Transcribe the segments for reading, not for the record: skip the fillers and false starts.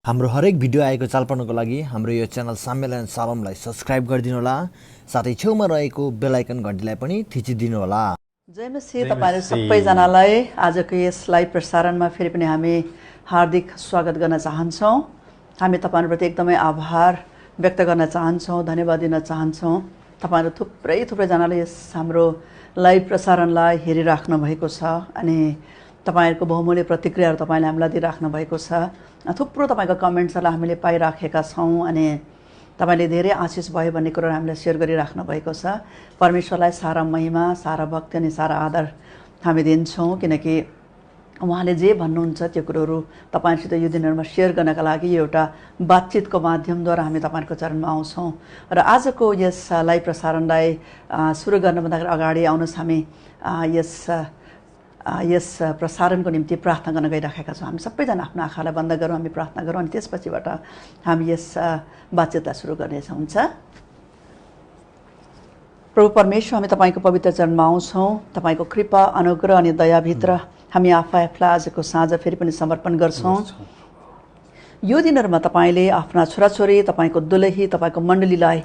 हाम्रो हरेक भिडियो आएको चाल पाउनको लागि हाम्रो यो च्यानल साम्यला एन्ड सालमलाई सब्स्क्राइब गरिदिनु होला। साथै छेउमा रहेको बेल आइकन घण्टीलाई पनि थिचिदिनु होला। जय मसीह तपाईहरु सबैजनालाई आजको यस लाइभ प्रसारणमा फेरि पनि हामी हार्दिक स्वागत गर्न चाहन्छौँ। हामी तपाईहरुप्रति एकदमै आभार व्यक्त गर्न चाहन्छौँ, धन्यवाद दिन चाहन्छौँ। तपाईहरु थुप्रै जनाले यस हाम्रो लाइभ प्रसारणलाई हेरिराख्नु भएको छ अनि तपाईहरुको बहुमूल्य प्रतिक्रियाहरु तपाईले हामीलाई दिइराख्नु भएको छ। थुप्रो तपाईको कमेन्ट्सहरुलाई हामीले पाइराखेका छौं अनि तपाईले धेरै आशिष भयो भन्ने कुरा हामीले शेयर गरिराख्नु भएको छ। परमेश्वरलाई सारा महिमा, सारा भक्ति अनि सारा आदर हामी दिन्छौं किनकि उहाँले जे भन्नुहुन्छ त्यो कुराहरु तपाईहरुसित यो दिनहरुमा शेयर गर्नका लागि एउटा बातचितको माध्यमद्वारा हामी तपाईहरुको चरणमा आउँछौं र आजको यस लाइभ प्रसारणलाई सुरु गर्नुभन्दा अगाडि आउनुहोस् हामी यस प्रसारणको निम्ति प्रार्थना गर्न गइराखेका छौं। हामी सबैजना आफ्नो आँखालाई बन्द गरौँ, हामी प्रार्थना गरौँ अनि त्यसपछिबाट हामी यस बातचितलाई सुरु गर्नेछौं। हुन्छ। प्रभु परमेश्वर, हामी तपाईको पवित्र चरणमा आउँछौं। तपाईको कृपा, अनुग्रह अनि दयाभित्र हामी आफैलाई आजको साँझ फेरि पनि समर्पण गर्छौं। यो दिनहरुमा तपाईले आफ्ना छोराछोरी, तपाईको दुलही, तपाईको मण्डलीलाई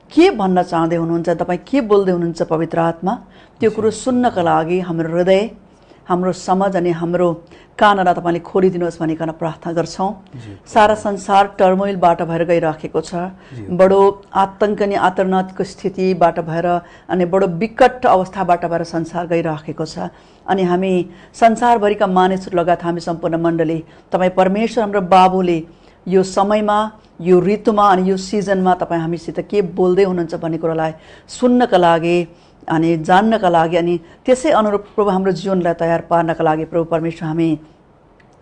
के भन्न चाहदै हुनुहुन्छ, तपाई के बोल्दै हुनुहुन्छ पवित्र आत्मा, त्यो कुरो सुन्नका लागि हाम्रो हृदय, हाम्रो समझ अनि हाम्रो कानलाई तपाईले खोलिदिनुहोस् भनिकन प्रार्थना गर्छौं। सारा संसार टर्मोइलबाट भएर गइराखेको छ। बडो आतंक अनि आतंकको स्थितिबाट भएर अनि बडो विकट अवस्थाबाट भएर संसार गइराखेको छ अनि हामी संसारभरिका मानिसहरु लगायत हामी सम्पूर्ण मण्डली तपाई परमेश्वर हाम्रो बाबुले यो समयमा, यो ऋतुमा अनि यो सिजनमा तपाई हामीसित के बोल्दै हुनुहुन्छ भन्ने कुरालाई सुन्नका लागि अनि जान्नका लागि अनि त्यसै अनुरूप प्रभु हाम्रो जीवनलाई तयार पार्नका लागि प्रभु परमेश्वर हामी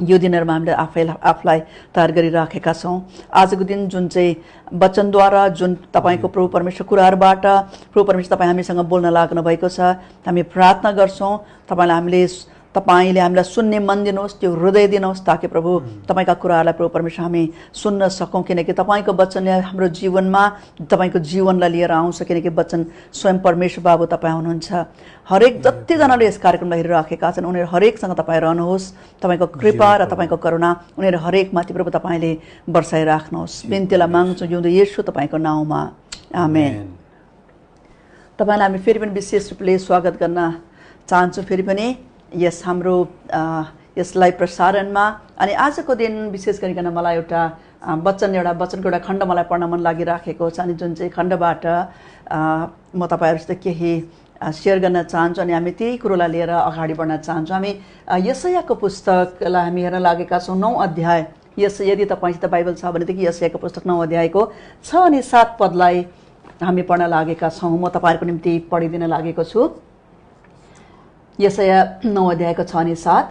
यो दिनहरुमा हामीले आफूलाई तयार गरिराखेका छौं। आजको दिन जुन चाहिँ वचनद्वारा जुन तपाईको प्रभु परमेश्वर कुराहरुबाट प्रभु परमेश्वर तपाई हामीसँग बोल्न लाग्नु भएको छ, हामी प्रार्थना गर्छौं तपाईले हामीलाई सुन्ने मन दिनुहोस्, त्यो हृदय दिनुहोस् ताकि प्रभु तपाईका कुराहरुलाई प्रभु परमेश्वर हामी सुन्न सकौं किनकि तपाईको वचनले हाम्रो जीवनमा तपाईको जीवनलाई लिएर आउँछ किनकि वचन स्वयं परमेश्वर बाबु तपाई हुनुहुन्छ। हरेक जति जनाले यस कार्यक्रमलाई हेरिराखेका छन् उनीहरु हरेकसँग तपाई रहनुहोस्, तपाईको कृपा र तपाईको करुणा उनीहरु हरेक माथि प्रभु तपाईले बर्साइराख्नुहोस्। बिन्तीलाई माग्छु जिउँदो येशू तपाईको नाउँमा, आमेन। तपाईलाई हामी फेरि पनि विशेष रूपले स्वागत गर्न चाहन्छु फेरि पनि यस हाम्रो यस लाइभ प्रसारणमा अनि आजको दिन विशेष गरिकन मलाई एउटा वचनको एउटा खण्ड मलाई पढ्न मन लागिराखेको छ अनि जुन चाहिँ खण्डबाट म तपाईहरुसित केही शेयर गर्न चाहन्छु अनि हामी त्यही कुरोलाई लिएर अगाडि बढ्न चाहन्छौँ। हामी यशायाको पुस्तकलाई हामी हेर्न लागेका छौं। 9 अध्याय यदि तपाईसित बाइबल छ भनेदेखि यशायाको पुस्तक 9 अध्यायको 6 अनि 7 पदलाई हामी पढ्न लागेका छौं। म तपाईहरुको निम्ति पढिदिन लागेको छु। यशाया 9 अध्यायको 6 अनि 7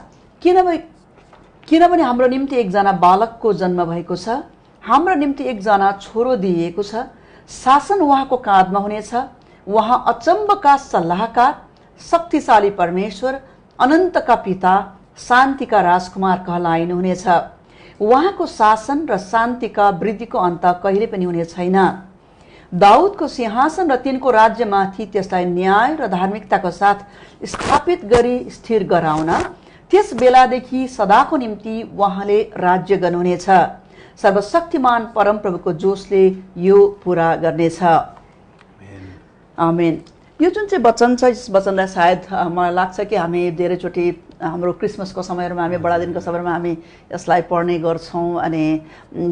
किनभने हाम्रो निम्ति एकजना बालकको जन्म भएको छ, हाम्रो निम्ति एकजना छोरो दिइएको छ, शासन उहाँको काँधमा हुनेछ, उहाँ अचम्मका सल्लाहकार, शक्तिशाली परमेश्वर, अनन्तका पिता, शान्तिका राजकुमार कहलाइनुहुनेछ। उहाँको शासन र शान्तिका वृद्धिको अन्त कहिले पनि हुने छैन। दाउदको सिंहासन र तिनको राज्यमाथि त्यसलाई न्याय र धार्मिकताको साथ स्थापित गरी स्थिर गराउन त्यस बेलादेखि सदाको निम्ति उहाँले राज्य गर्नुहुनेछ। सर्वशक्तिमान परमप्रभुको जोशले यो पूरा गर्नेछ। आमेन। यो जुन चाहिँ वचन छ यस वचनलाई सायद मलाई लाग्छ कि हामी धेरैचोटि हाम्रो क्रिसमसको समयमा हामी बडा दिनको समयमा हामी यसलाई पढ्ने गर्छौं अनि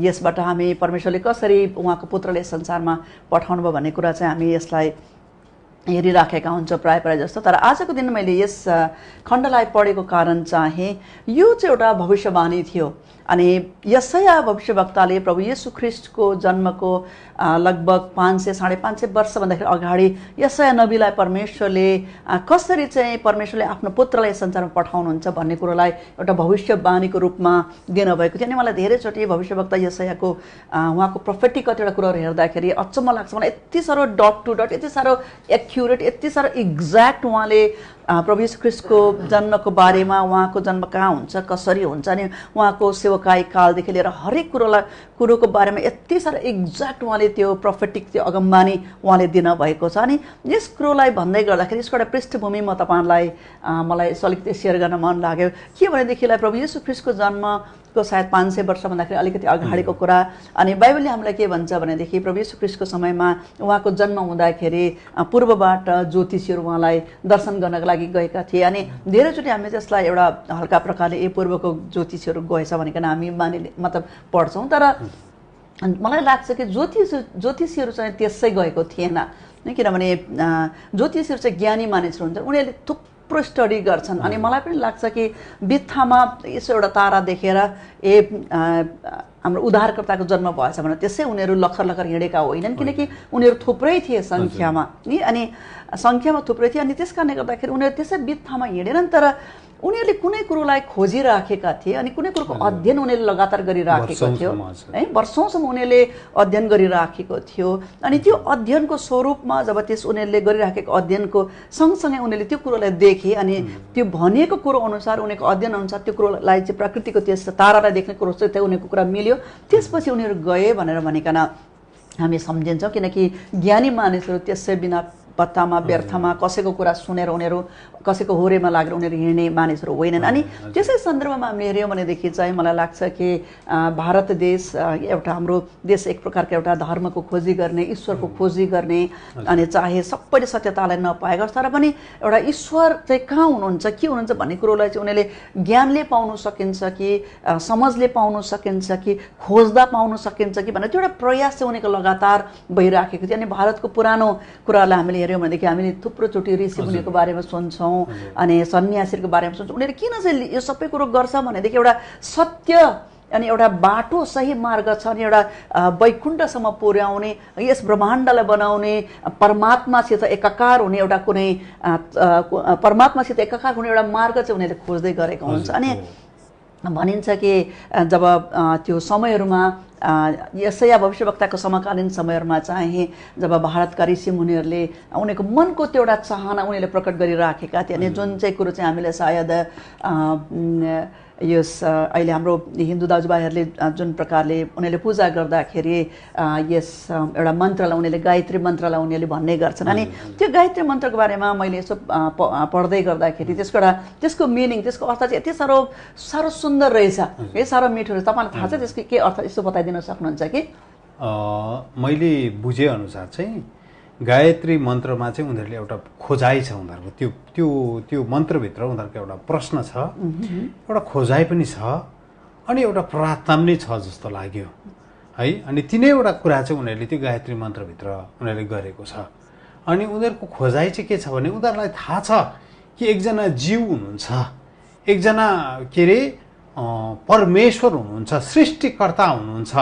यसबाट हामी परमेश्वरले कसरी उहाँको पुत्रले संसारमा पठाउनु भयो भन्ने कुरा चाहिँ हामी यसलाई हेरिराखेका हुन्छौं प्राय जस्तो। तर आजको दिन मैले यस खण्डलाई पढेको कारण चाहिँ यो चाहिँ एउटा भविष्यवाणी थियो अनि यशाया भविष्यवक्ताले प्रभु येशू ख्रीष्टको जन्मको लगभग 500-550 वर्ष भन्दाखेरि अगाडि यशाया नबीलाई परमेश्वरले कसरी चाहिँ परमेश्वरले आफ्नो पुत्रलाई संसारमा पठाउनुहुन्छ भन्ने कुरालाई एउटा भविष्यवाणीको रूपमा दिनुभएको थियो। अनि मलाई धेरैचोटि भविष्यवक्ता यशायाको उहाँको प्रोफेटिक कतिवटा कुराहरू हेर्दाखेरि अचम्म लाग्छ मलाई। यति साह्रो डट टु डट, यति साह्रो एक्युरेट, यति साह्रो एक्ज्याक्ट उहाँले प्रभु यीशु ख्रीष्टको जन्मको बारेमा, उहाँको जन्म कहाँ हुन्छ, कसरी हुन्छ, अनि उहाँको सेवकाई कालदेखि लिएर हरेक कुरोको बारेमा यति साह्रो एक्ज्याक्ट उहाँले त्यो प्रोफेटिक त्यो अगमबानी उहाँले दिनुभएको छ। अनि यस कुरोलाई भन्दै गर्दाखेरि यसको एउटा पृष्ठभूमि मलाई अलिकति सेयर गर्न मन लाग्यो के भनेदेखिलाई प्रभु यीशु ख्रीष्टको जन्मको सायद 500 वर्ष भन्दाखेरि अलिकति अगाडिको कुरा। अनि बाइबलले हामीलाई के भन्छ भनेदेखि प्रभु यीशु ख्रीष्टको समयमा उहाँको जन्म हुँदाखेरि पूर्वबाट ज्योतिषीहरू उहाँलाई दर्शन गर्नको लागि गएका थिए। अनि धेरैचोटि हामी त्यसलाई एउटा हल्का प्रकारले पूर्वको ज्योतिषीहरू गएछ भनेर हामी मतलब पढ्छौँ, तर मलाई लाग्छ कि ज्योतिषीहरू चाहिँ त्यसै गएको थिएन, किनभने ज्योतिषीहरू चाहिँ ज्ञानी मानिसहरू हुन्छन्, उनीहरूले थुप्रो स्टडी गर्छन्। अनि मलाई पनि लाग्छ कि बित्थामा यसो एउटा तारा देखेर हाम्रो उद्धारकर्ताको जन्म भएछ भने त्यसै उनीहरू लखर हिँडेका होइनन्, किनकि उनीहरू थुप्रै थिए सङ्ख्यामा नि, अनि सङ्ख्यामा थुप्रै थिए। अनि त्यस कारणले गर्दाखेरि उनीहरू त्यसै बित्थामा हिँडेनन्, तर उनीहरूले कुनै कुरोलाई खोजिराखेका थिए अनि कुनै कुरोको अध्ययन उनीहरूले लगातार गरिराखेको थियो है, वर्षौँसम्म उनीहरूले अध्ययन गरिराखेको थियो। अनि त्यो अध्ययनको स्वरूपमा जब उनीहरूले गरिराखेको अध्ययनको सँगसँगै उनीहरूले त्यो कुरोलाई देखे अनि त्यो भनिएको कुरो अनुसार उनीहरूको अध्ययन अनुसार त्यो कुरोलाई चाहिँ प्रकृतिको त्यस तारालाई देख्ने कुरो चाहिँ त्यो उनीहरूको कुरा मिल्यो, त्यसपछि उनीहरू गए भनेर भनिकन हामी सम्झिन्छौँ। किनकि ज्ञानी मानिसहरू त्यसै बिना पत्तामा व्यर्थमा कसैको कुरा सुनेर उनीहरू कसैको होरेमा लागेर उनीहरू हिँड्ने मानिसहरू होइनन्। अनि त्यसै सन्दर्भमा हामीले हेऱ्यौँ भनेदेखि चाहिँ मलाई लाग्छ कि भारत देश एउटा हाम्रो देश एक प्रकारको एउटा धर्मको खोजी गर्ने, ईश्वरको खोजी गर्ने, अनि चाहे सबैले सत्यतालाई नपाएको तर पनि एउटा ईश्वर चाहिँ कहाँ हुनुहुन्छ, के हुनुहुन्छ भन्ने कुरोलाई चाहिँ उनीहरूले ज्ञानले पाउनु सकिन्छ कि समझले पाउनु सकिन्छ कि खोज्दा पाउनु सकिन्छ कि भनेर त्यो एउटा प्रयास चाहिँ उनीहरूको लगातार भइराखेको थियो। अनि भारतको पुरानो कुरालाई हामीले हेऱ्यौँ भनेदेखि हामीले थुप्रोचोटि ऋषि मुनिको बारेमा सुन्छौँ अनि सन्यासीहरूको बारेमा सुन्छौँ। उनीहरू किन चाहिँ यो सबै कुरो गर्छ भनेदेखि एउटा सत्य अनि एउटा बाटो सही मार्ग छ अनि एउटा वैकुण्ठसम्म पुर्याउने, यस ब्रह्माण्डलाई बनाउने, परमात्मासित एकाकार हुने एउटा कुनै परमात्मासित एकाकार हुने एउटा मार्ग चाहिँ उनीहरूले खोज्दै गरेको हुन्छ। अनि भनिन्छ कि जब त्यो समयहरूमा यसैया भविष्यवक्ताको समकालीन समयहरूमा चाहिँ जब भारतका ऋषि मुनिहरूले उनीहरूको मनको त्यो एउटा चाहना उनीहरूले प्रकट गरिराखेका थिए अनि जुन चाहिँ कुरो चाहिँ हामीले सायद यस अहिले हाम्रो हिन्दू दाजुभाइहरूले जुन प्रकारले उनीहरूले पूजा गर्दाखेरि यस एउटा मन्त्रलाई उनीहरूले गायत्री मन्त्रलाई उनीहरूले भन्ने गर्छन्। अनि त्यो गायत्री मन्त्रको बारेमा मैले यसो पढ्दै गर्दाखेरि त्यसको मिनिङ, त्यसको अर्थ चाहिँ यति साह्रो सुन्दर रहेछ, यति साह्रो मिठो रहेछ। तपाईँलाई थाहा छ त्यसको के अर्थ, यसो बताइदिन सक्नुहुन्छ कि? मैले बुझेअनुसार चाहिँ गायत्री मन्त्रमा चाहिँ उनीहरूले एउटा खोजाइ छ, उनीहरूको त्यो त्यो त्यो मन्त्रभित्र उनीहरूको एउटा प्रश्न छ, एउटा खोजाइ पनि छ अनि एउटा प्रार्थना पनि छ जस्तो लाग्यो है। अनि तिनैवटा कुरा चाहिँ उनीहरूले त्यो गायत्री मन्त्रभित्र उनीहरूले गरेको छ। अनि उनीहरूको खोजाइ चाहिँ के छ भने उनीहरूलाई थाहा छ कि एकजना जीव हुनुहुन्छ, एकजना के अरे परमेश्वर हुनुहुन्छ, सृष्टिकर्ता हुनुहुन्छ,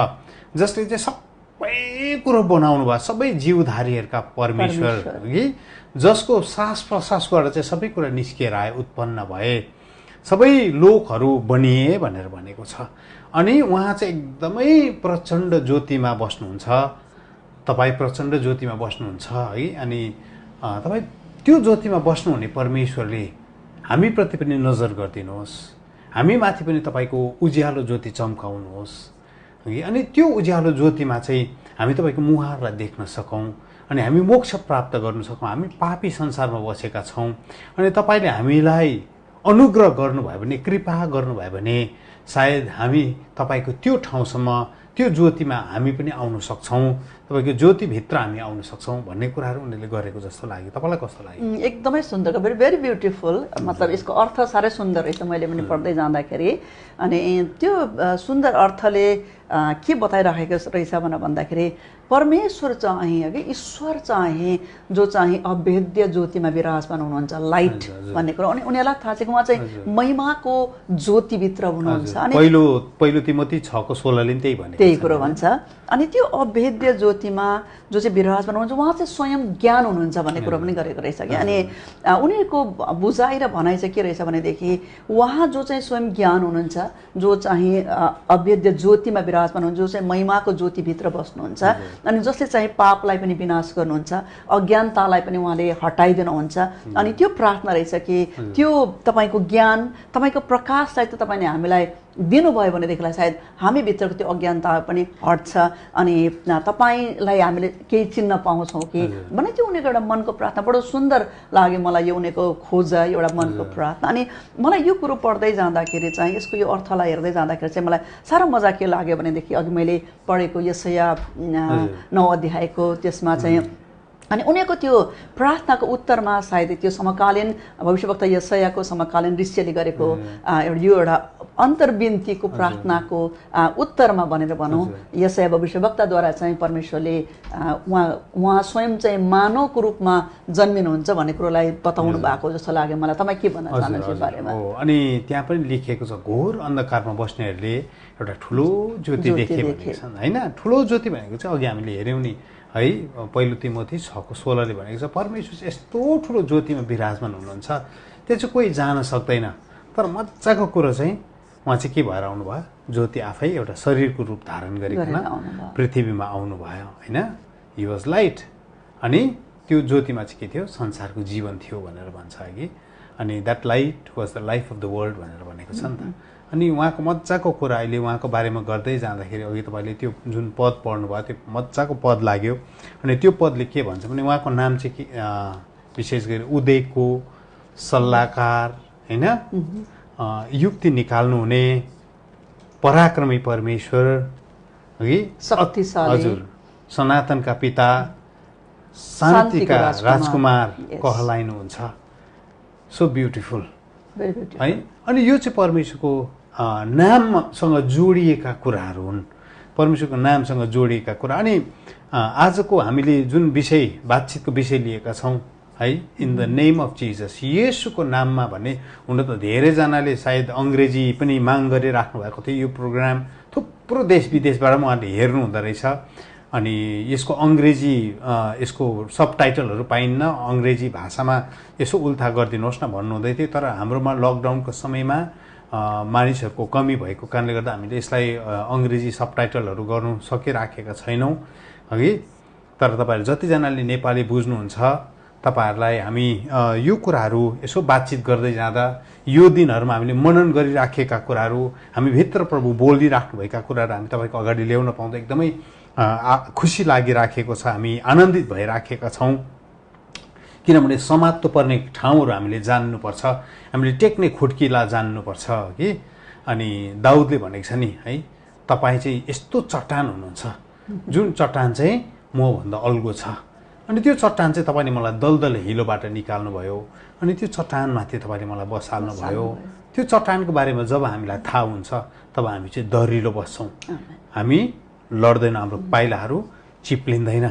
जसले चाहिँ सबै कुरो बनाउनु भयो, सबै जीवधारीहरूका परमेश्वर कि जसको सास प्रश्वासबाट चाहिँ सबै कुरा निस्किएर आए, उत्पन्न भए, सबै लोकहरू बनिए भनेर भनेको छ। अनि उहाँ चाहिँ एकदमै प्रचण्ड ज्योतिमा बस्नुहुन्छ, तपाईँ प्रचण्ड ज्योतिमा बस्नुहुन्छ है। अनि तपाईँ त्यो ज्योतिमा बस्नुहुने परमेश्वरले हामीप्रति पनि नजर गरिदिनुहोस्, हामी माथि पनि तपाईँको उज्यालो ज्योति चम्काउनुहोस् अनि त्यो उज्यालो ज्योतिमा चाहिँ हामी तपाईँको मुहारलाई देख्न सकौँ अनि हामी मोक्ष प्राप्त गर्न सकौँ। हामी पापी संसारमा बसेका छौँ अनि तपाईँले हामीलाई अनुग्रह गर्नुभयो भने, कृपा गर्नुभयो भने सायद हामी तपाईँको त्यो ठाउँसम्म, त्यो ज्योतिमा हामी पनि आउन सक्छौँ, तपाईँको ज्योतिभित्र हामी आउन सक्छौँ भन्ने कुराहरू उनीहरूले गरेको जस्तो लाग्यो। तपाईँलाई कस्तो लाग्यो? एकदमै सुन्दर, भेरी ब्युटिफुल। मतलब यसको अर्थ साह्रै सुन्दर रहेछ मैले पनि पढ्दै जाँदाखेरि। अनि त्यो सुन्दर अर्थले के बताइराखेको रहेछ भन्दाखेरि परमेश्वर चाहिँ अघि ईश्वर चाहिँ जो चाहिँ अभेद्य ज्योतिमा विराजमान हुनुहुन्छ, लाइट भन्ने कुरो। अनि उनीहरूलाई थाहा छ कि उहाँ चाहिँ महिमाको ज्योतिभित्र हुनुहुन्छ। अनि पहिलो तिमोथी 6:16 ले त्यही त्यही कुरो भन्छ। अनि त्यो अभेद्य ज्योतिमा जो चाहिँ विराजमान हुनुहुन्छ उहाँ चाहिँ स्वयं ज्ञान हुनुहुन्छ भन्ने कुरो पनि गरेको रहेछ कि। अनि उनीहरूको बुझाइ र भनाइ चाहिँ के रहेछ भनेदेखि उहाँ जो चाहिँ स्वयं ज्ञान हुनुहुन्छ, जो चाहिँ अभेद्य ज्योतिमा विराजमान हुनुहुन्छ, जो चाहिँ महिमाको ज्योतिभित्र बस्नुहुन्छ, अनि जसले चाहिँ पापलाई पनि विनाश गर्नुहुन्छ, अज्ञानतालाई पनि उहाँले हटाइदिनुहुन्छ। अनि त्यो प्रार्थना रहेछ कि त्यो तपाईँको ज्ञान, तपाईँको प्रकाशलाई त तपाईँले हामीलाई दिनुभयो भनेदेखिलाई सायद हामीभित्रको त्यो अज्ञानता पनि हट्छ अनि तपाईँलाई हामीले केही चिन्न पाउँछौँ कि भने त्यो उनीहरूको एउटा मनको प्रार्थना। बडो सुन्दर लाग्यो मलाई यो उनीहरूको खोज, एउटा मनको प्रार्थना। अनि मलाई यो कुरो पढ्दै जाँदाखेरि चाहिँ यसको यो अर्थलाई हेर्दै जाँदाखेरि चाहिँ मलाई साह्रो मजा के लाग्यो भनेदेखि अघि मैले पढेको यशाया 9 अध्यायको त्यसमा चाहिँ अनि उनीहरूको त्यो प्रार्थनाको उत्तरमा सायद त्यो समकालीन भविष्यवक्ता यशायाको समकालीन ऋषिले गरेको यो एउटा अन्तर्विन्तीको प्रार्थनाको उत्तरमा भनेर भनौँ, यशाया भविष्यवक्ताद्वारा चाहिँ परमेश्वरले उहाँ स्वयं चाहिँ मानवको रूपमा जन्मिनुहुन्छ भन्ने कुरोलाई बताउनु भएको जस्तो लाग्यो मलाई। तपाईँ के भन्न चाहनुहुन्छ यो बारेमा? अनि त्यहाँ पनि लेखिएको छ, घोर अन्धकारमा बस्नेहरूले एउटा ठुलो ज्योति देखे भनेको छन् होइन। ठुलो ज्योति भनेको चाहिँ अघि हामीले हेऱ्यौँ नि है, पहिलो तिमोथी 6:16ले भनेको छ परमेश्वर चाहिँ यस्तो ठुलो ज्योतिमा विराजमान हुनुहुन्छ, त्यो चाहिँ कोही जान सक्दैन। तर मजाको कुरो चाहिँ उहाँ चाहिँ के भएर आउनुभयो, ज्योति आफै एउटा शरीरको रूप धारण गरिकन पृथ्वीमा आउनुभयो होइन। He was light. अनि त्यो ज्योतिमा चाहिँ के थियो, संसारको जीवन थियो भनेर भन्छ कि। अनि that light was the life of the world भनेर भनेको छ नि त। अनि उहाँको मजाको कुरा अहिले उहाँको बारेमा गर्दै जाँदाखेरि अघि तपाईँले त्यो जुन पद पढ्नुभयो त्यो मजाको पद लाग्यो। अनि त्यो पदले के भन्छ भने उहाँको नाम चाहिँ के विशेष गरी उदयको सल्लाहकार होइन, युक्ति निकाल्नु हुने, पराक्रमी परमेश्वर हगि, शक्तिशाली, हजुर, सनातनका पिता, शान्तिका राजकुमार कहलाइनुहुन्छ। सो ब्युटिफुल है। अनि यो चाहिँ परमेश्वरको नामसँग जोडिएका कुराहरू हुन्, परमेश्वरको नामसँग जोडिएका कुरा। अनि आजको हामीले जुन विषय बातचितको विषय लिएका छौँ है, in the name of Jesus, येशूको नाममा भन्ने, हुन त धेरैजनाले सायद अङ्ग्रेजी पनि माग गरिराख्नु भएको थियो। यो प्रोग्राम थुप्रो देश विदेशबाट उहाँले हेर्नु हुँदो रहेछ। अनि यसको अङ्ग्रेजी यसको सबटाइटलहरू पाइन्न, अङ्ग्रेजी भाषामा यसो उल्था गरिदिनुहोस् न भन्नुहुँदै थियो। तर हाम्रोमा लकडाउनको समयमा मानिसहरूको कमी भएको कारणले गर्दा हामीले यसलाई अङ्ग्रेजी सबटाइटलहरू गर्नु सकिराखेका छैनौँ हगि। तर तपाईँहरू जतिजनाले नेपाली बुझ्नुहुन्छ तपाईँहरूलाई हामी यो कुराहरू यसो बातचित गर्दै जाँदा यो दिनहरूमा हामीले मनन गरिराखेका कुराहरू, हामीभित्र प्रभु बोलिराख्नुभएका कुराहरू हामी तपाईँको अगाडि ल्याउन पाउँदा एकदमै खुसी लागिराखेको छ। हामी आनन्दित भइराखेका छौँ किनभने समात्नु पर्ने ठाउँहरू हामीले जान्नुपर्छ, हामीले टेक्ने खुड्किला जान्नुपर्छ कि। अनि दाउदले भनेको छ नि है, तपाईँ चाहिँ यस्तो चट्टान हुनुहुन्छ जुन चट्टान चाहिँ मभन्दा अल्गो छ। अनि त्यो चट्टान चाहिँ तपाईँले मलाई दलदल हिलोबाट निकाल्नुभयो, अनि त्यो चट्टानमाथि तपाईँले मलाई बसाल्नुभयो। त्यो चट्टानको बारेमा जब हामीलाई थाहा हुन्छ तब हामी चाहिँ दरिलो बस्छौँ, हामी लड्दैन, हाम्रो पाइलाहरू चिप्लिँदैन।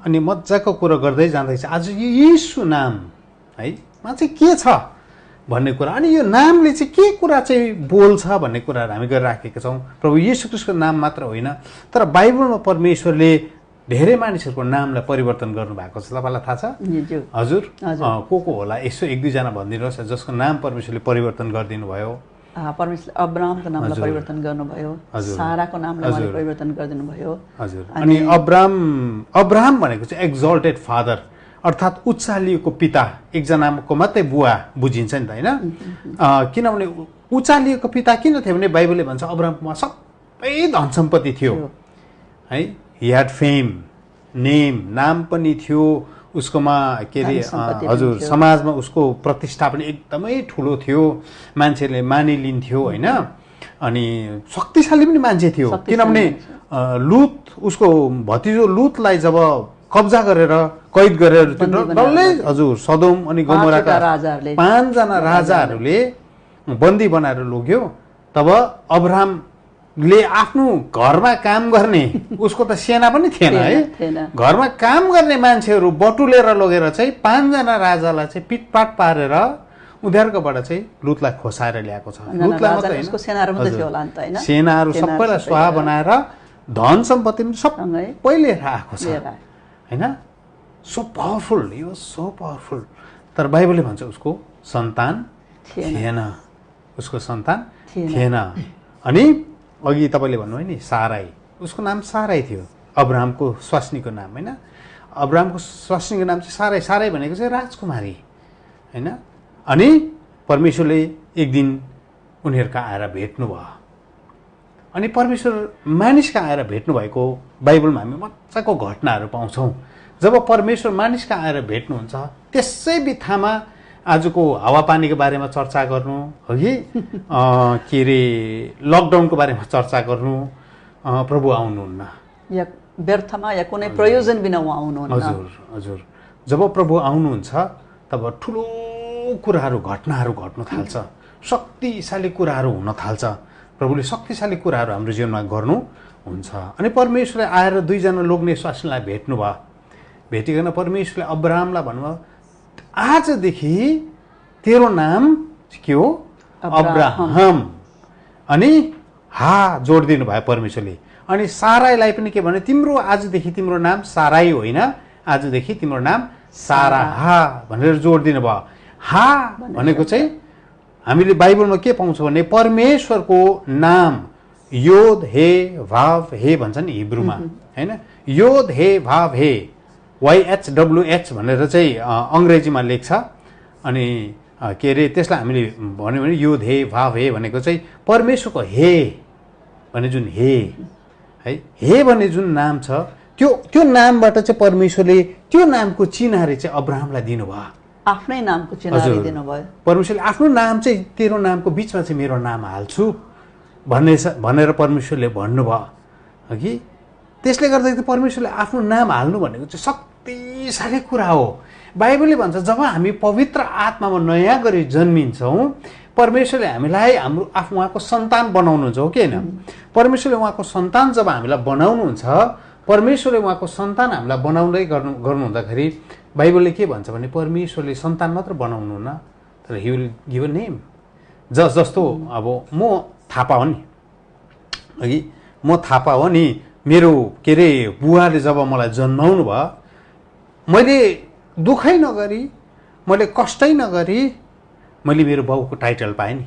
अनि मजाको कुरो गर्दै जाँदैछ आज यो येशू नाम है मा चाहिँ के छ भन्ने कुरा। अनि यो नामले चाहिँ के कुरा चाहिँ बोल्छ भन्ने कुराहरू हामी गरिराखेका छौँ। प्रभु येशू ख्रीष्टको नाम मात्र होइन, तर बाइबलमा परमेश्वरले धेरै मानिसहरूको नामलाई परिवर्तन गर्नुभएको छ। तपाईँलाई थाहा छ? हजुर, को होला यसो एक दुईजना भनिदिनुहोस् जसको नाम परमेश्वरले परिवर्तन गरिदिनु भयो। परमेश्वर अब्राहमको नामलाई परिवर्तन गर्नुभयो, साराको नामलाई परिवर्तन गरिदिनु भयो। हजुर, अनि अब्राहम भनेको चाहिँ एक्जल्टेड फादर, अर्थात् उचालिएको पिता। एकजनाको मात्रै बुवा बुझिन्छ नि त होइन। किनभने उचालिएको पिता किन थियो भने बाइबलले भन्छ अब्राहममा सबै धन सम्पत्ति थियो है। ही ह्याड फेम, नेम, नाम पनि थियो उसकोमा, के अरे हजुर, समाजमा उसको प्रतिष्ठा पनि एकदमै ठुलो थियो, मान्छेले मानिलिन्थ्यो होइन। अनि शक्तिशाली पनि मान्छे थियो किनभने लुत, उसको भतिजो लुतलाई जब कब्जा गरेर कैद गरेर डल्लै हजुर सदोम अनि गमोराका 5 जना राजाहरूले बन्दी बनाएर लग्यो, तब अब्राहमले आफ्नो घरमा काम गर्ने, उसको त सेना पनि थिएन है, घरमा काम गर्ने मान्छेहरू बटुलेर लगेर चाहिँ 5 जना राजालाई चाहिँ पिटपाट पारेर उनीहरूकोबाट चाहिँ लुतलाई खोसाएर ल्याएको छ। लुतलाई मात्रै होइन, सेनाहरू सबैलाई स्वाहा बनाएर धन सम्पत्ति पनि सबै लिएर आएको छ लिएर आए। होइन सो पावरफुल यो सो पावरफुल तर बाइबलले भन्छ उसको सन्तान थिएन उसको सन्तान थिएन अनि अघि तपाईँले भन्नुभयो नि साराई उसको नाम साराई थियो अब्राहमको स्वास्नीको नाम होइन अब्राहमको स्वास्नीको नाम चाहिँ साराई साराई भनेको चाहिँ राजकुमारी होइन अनि परमेश्वरले एक दिन उनीहरूका आएर भेट्नुभयो अनि परमेश्वर मानिसका आएर भेट्नुभएको बाइबलमा हामी मजाको घटनाहरू पाउँछौँ जब परमेश्वर मानिसका आएर भेट्नुहुन्छ त्यसै बित्थामा आजको हावापानीको बारेमा चर्चा गर्नु हो कि के अरे लकडाउनको बारेमा चर्चा गर्नु प्रभु आउनुहुन्न या व्यर्थमा या कुनै प्रयोजन बिना उहाँ आउनुहुन्न। हजुर हजुर जब प्रभु आउनुहुन्छ तब ठुलो कुराहरू घटनाहरू घट्न थाल्छ शक्तिशाली कुराहरू हुन थाल्छ प्रभुले शक्तिशाली कुराहरू हाम्रो जीवनमा गर्नुहुन्छ अनि परमेश्वरले आएर दुईजना लोग्ने स्वास्नीलाई भेट्नुभयो भेटिकन परमेश्वरले अब्राहमलाई भन्नुभयो आजदेखि तेरो नाम के हो अब्राहम अनि जोडिदिनु भयो परमेश्वरले अनि साराईलाई पनि के भन्यो तिम्रो आजदेखि तिम्रो नाम साराई होइन आजदेखि तिम्रो नाम सारा भनेर जोडिदिनु भयो भनेको चाहिँ हामीले बाइबलमा के पाउँछौँ भने परमेश्वरको नाम योद हे भाव हे भन्छ नि हिब्रूमा होइन योद हे भाव हे YHWH भनेर चाहिँ अङ्ग्रेजीमा लेख्छ अनि के अरे त्यसलाई हामीले भन्यो भने योद हे भाव हे भनेको चाहिँ परमेश्वरको हे भन्ने जुन हे भन्ने जुन नाम छ त्यो नामबाट चाहिँ परमेश्वरले त्यो नामको चिन्हारी चाहिँ अब्राहमलाई दिनुभयो आफ्नै नामको चिन्हारी दिनुभयो परमेश्वरले आफ्नो नाम चाहिँ तेरो नामको बिचमा चाहिँ मेरो नाम हाल्छु भनेर परमेश्वरले भन्नुभयो कि त्यसले गर्दाखेरि परमेश्वरले आफ्नो नाम हाल्नु भनेको चाहिँ शक्तिशाली कुरा हो बाइबलले भन्छ जब हामी पवित्र आत्मामा नयाँ गरी जन्मिन्छौँ परमेश्वरले हामीलाई हाम्रो उहाँको सन्तान बनाउनुहुन्छ हो कि होइन परमेश्वरले उहाँको सन्तान जब हामीलाई बनाउनुहुन्छ परमेश्वरले उहाँको सन्तान हामीलाई बनाउँदै गर्नुहुँदाखेरि बाइबलले के भन्छ भने परमेश्वरले सन्तान मात्र बनाउनुहुन्न तर he will give a name जस्तो अब म थापा हो नि अघि म थापा हो नि मेरो के अरे बुवाले जब मलाई जन्माउनु भयो मैले दुखै नगरी मैले कष्टै नगरी मैले मेरो बाउको टाइटल पाएँ नि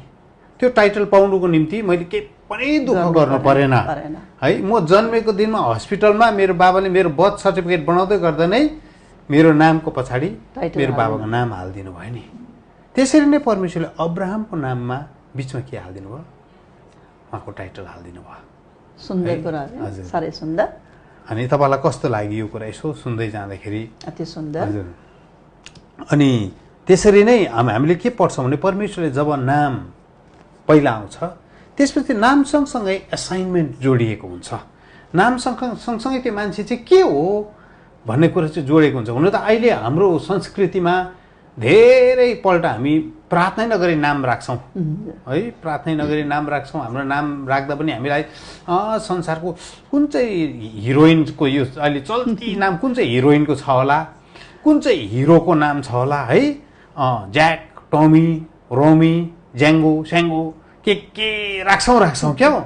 त्यो टाइटल पाउनुको निम्ति मैले केही पनि दुःख गर्नु परेन है म जन्मेको दिनमा हस्पिटलमा मेरो बाबाले मेरो बर्थ सर्टिफिकेट बनाउँदै गर्दा नै मेरो नामको पछाडि मेरो बाबाको नाम हालिदिनु भयो नि त्यसरी नै परमेश्वरले अब्राहमको नाममा बिचमा के हालिदिनु भयो उहाँको टाइटल हालिदिनु भयो सुन्दर कुरा साह्रै सुन्दर अनि तपाईँलाई कस्तो लाग्यो यो कुरा यसो सुन्दै जाँदाखेरि अति सुन्दर हजुर अनि त्यसरी नै हामीले के पढ्छौँ भने परमेश्वरले जब नाम पहिला आउँछ त्यसपछि नाम सँगसँगै असाइनमेन्ट जोडिएको हुन्छ नाम सँगसँगै त्यो मान्छे चाहिँ के हो भन्ने कुरा चाहिँ जोडिएको हुन्छ हुन त अहिले हाम्रो संस्कृतिमा धेरै पल्ट हामी प्रार्थनै नगरी नाम राख्छौँ है प्रार्थनै नगरी नाम राख्छौँ हाम्रो नाम राख्दा पनि हामीलाई संसारको कुन चाहिँ हिरोइनको यो अहिले चल्ती नाम कुन चाहिँ हिरोइनको छ होला कुन चाहिँ हिरोको नाम छ होला है ज्याक टमी रोमी ज्याङ्गो स्याङ्गो के राख्छौँ क्या हो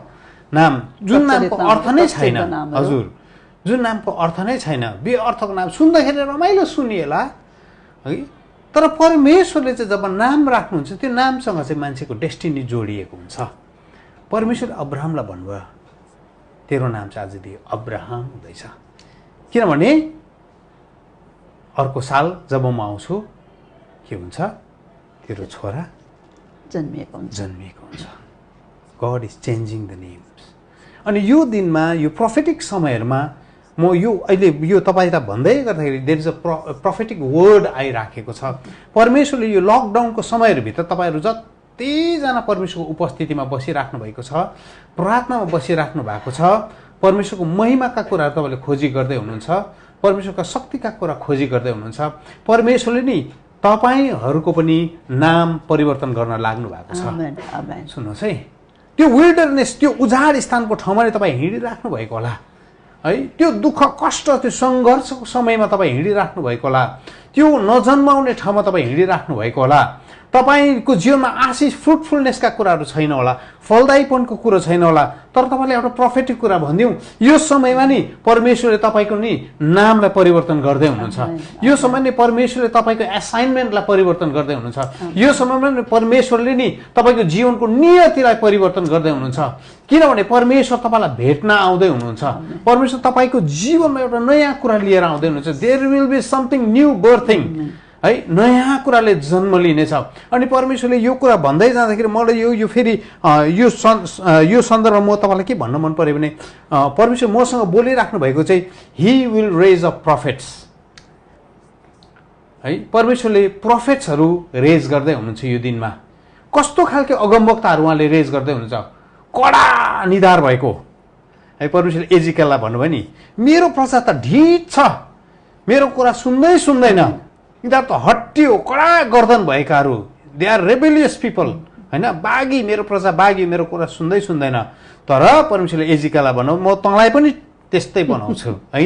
नाम जुन नामको अर्थ नै छैन हजुर जुन नामको अर्थ नै छैन बे अर्थको नाम सुन्दाखेरि रमाइलो सुनिएला है तर परमेश्वरले चाहिँ जब नाम राख्नुहुन्छ त्यो नामसँग चाहिँ मान्छेको डेस्टिनी जोडिएको हुन्छ परमेश्वरले अब्राहमलाई भन्नुभयो तेरो नाम चाहिँ आजदेखि अब्राहम हुँदैछ किनभने अर्को साल जब म आउँछु के हुन्छ तेरो छोरा जन्मिएको हुन्छ God is changing the names अनि यो दिनमा यो प्रोफेटिक समयहरूमा म यो अहिले यो तपाईँलाई भन्दै गर्दाखेरि there is a prophetic word आइराखेको छ परमेश्वरले यो लकडाउनको समयहरूभित्र तपाईँहरू जतिजना परमेश्वरको उपस्थितिमा बसिराख्नु भएको छ प्रार्थनामा बसिराख्नु भएको छ परमेश्वरको महिमाका कुराहरू तपाईँले खोजी गर्दै हुनुहुन्छ परमेश्वरका शक्तिका कुरा खोजी गर्दै हुनुहुन्छ परमेश्वरले नि तपाईँहरूको पनि नाम परिवर्तन गर्न लाग्नु भएको छ सुन्नुहोस् है त्यो विल्डरनेस त्यो उजाड स्थानको ठाउँमा नै तपाईँ हिँडिराख्नु भएको होला है त्यो दुःख कष्ट त्यो सङ्घर्षको समयमा तपाईँ हिँडिराख्नु भएको होला त्यो नजन्माउने ठाउँमा तपाईँ हिँडिराख्नु भएको होला तपाईँको जीवनमा आशिष फ्रुटफुलनेसका कुराहरू छैन होला, फलदायीपनको कुरो छैन होला, तर तपाईँले एउटा प्रोफेटिक कुरा भनिदिउँ, यो समयमा नि परमेश्वरले तपाईँको नि नामलाई परिवर्तन गर्दै हुनुहुन्छ। यो समयमा नि परमेश्वरले तपाईँको एसाइनमेन्टलाई परिवर्तन गर्दै हुनुहुन्छ। यो समयमा नि परमेश्वरले नि तपाईँको जीवनको नियतिलाई परिवर्तन गर्दै हुनुहुन्छ। किनभने परमेश्वर तपाईँलाई भेट्न आउँदै हुनुहुन्छ। परमेश्वर तपाईँको जीवनमा एउटा नयाँ कुरा लिएर आउँदै हुनुहुन्छ। There will be something new birthing, है, नयाँ कुराले जन्म लिनेछ। अनि परमेश्वरले यो कुरा भन्दै जाँदाखेरि मलाई यो फेरि यो सन्दर्भमा म तपाईँलाई के भन्न मन पर्यो भने परमेश्वर मसँग बोलिराख्नु भएको चाहिँ ही विल रेज अ प्रफेट्स, है, परमेश्वरले प्रफेट्सहरू रेज गर्दै हुनुहुन्छ यो दिनमा। कस्तो खालको अगमवक्ताहरू उहाँले रेज गर्दै हुनुहुन्छ? कडा निधार भएको, है, परमेश्वरले एजिकेललाई भन्नुभयो नि मेरो प्रजा त ढिट छ, मेरो कुरा सुन्दै सुन्दैन, यिनीहरू त हट्टी हो, कडा गर्दन भएकाहरू, दे आर रेबेलियस पिपल, होइन, बागी, मेरो प्रजा बागी, मेरो कुरा सुन्दै सुन्दैन। तर परमेश्वरले एजिकेललाई भन्नु म तँलाई पनि त्यस्तै बनाउँछु, है,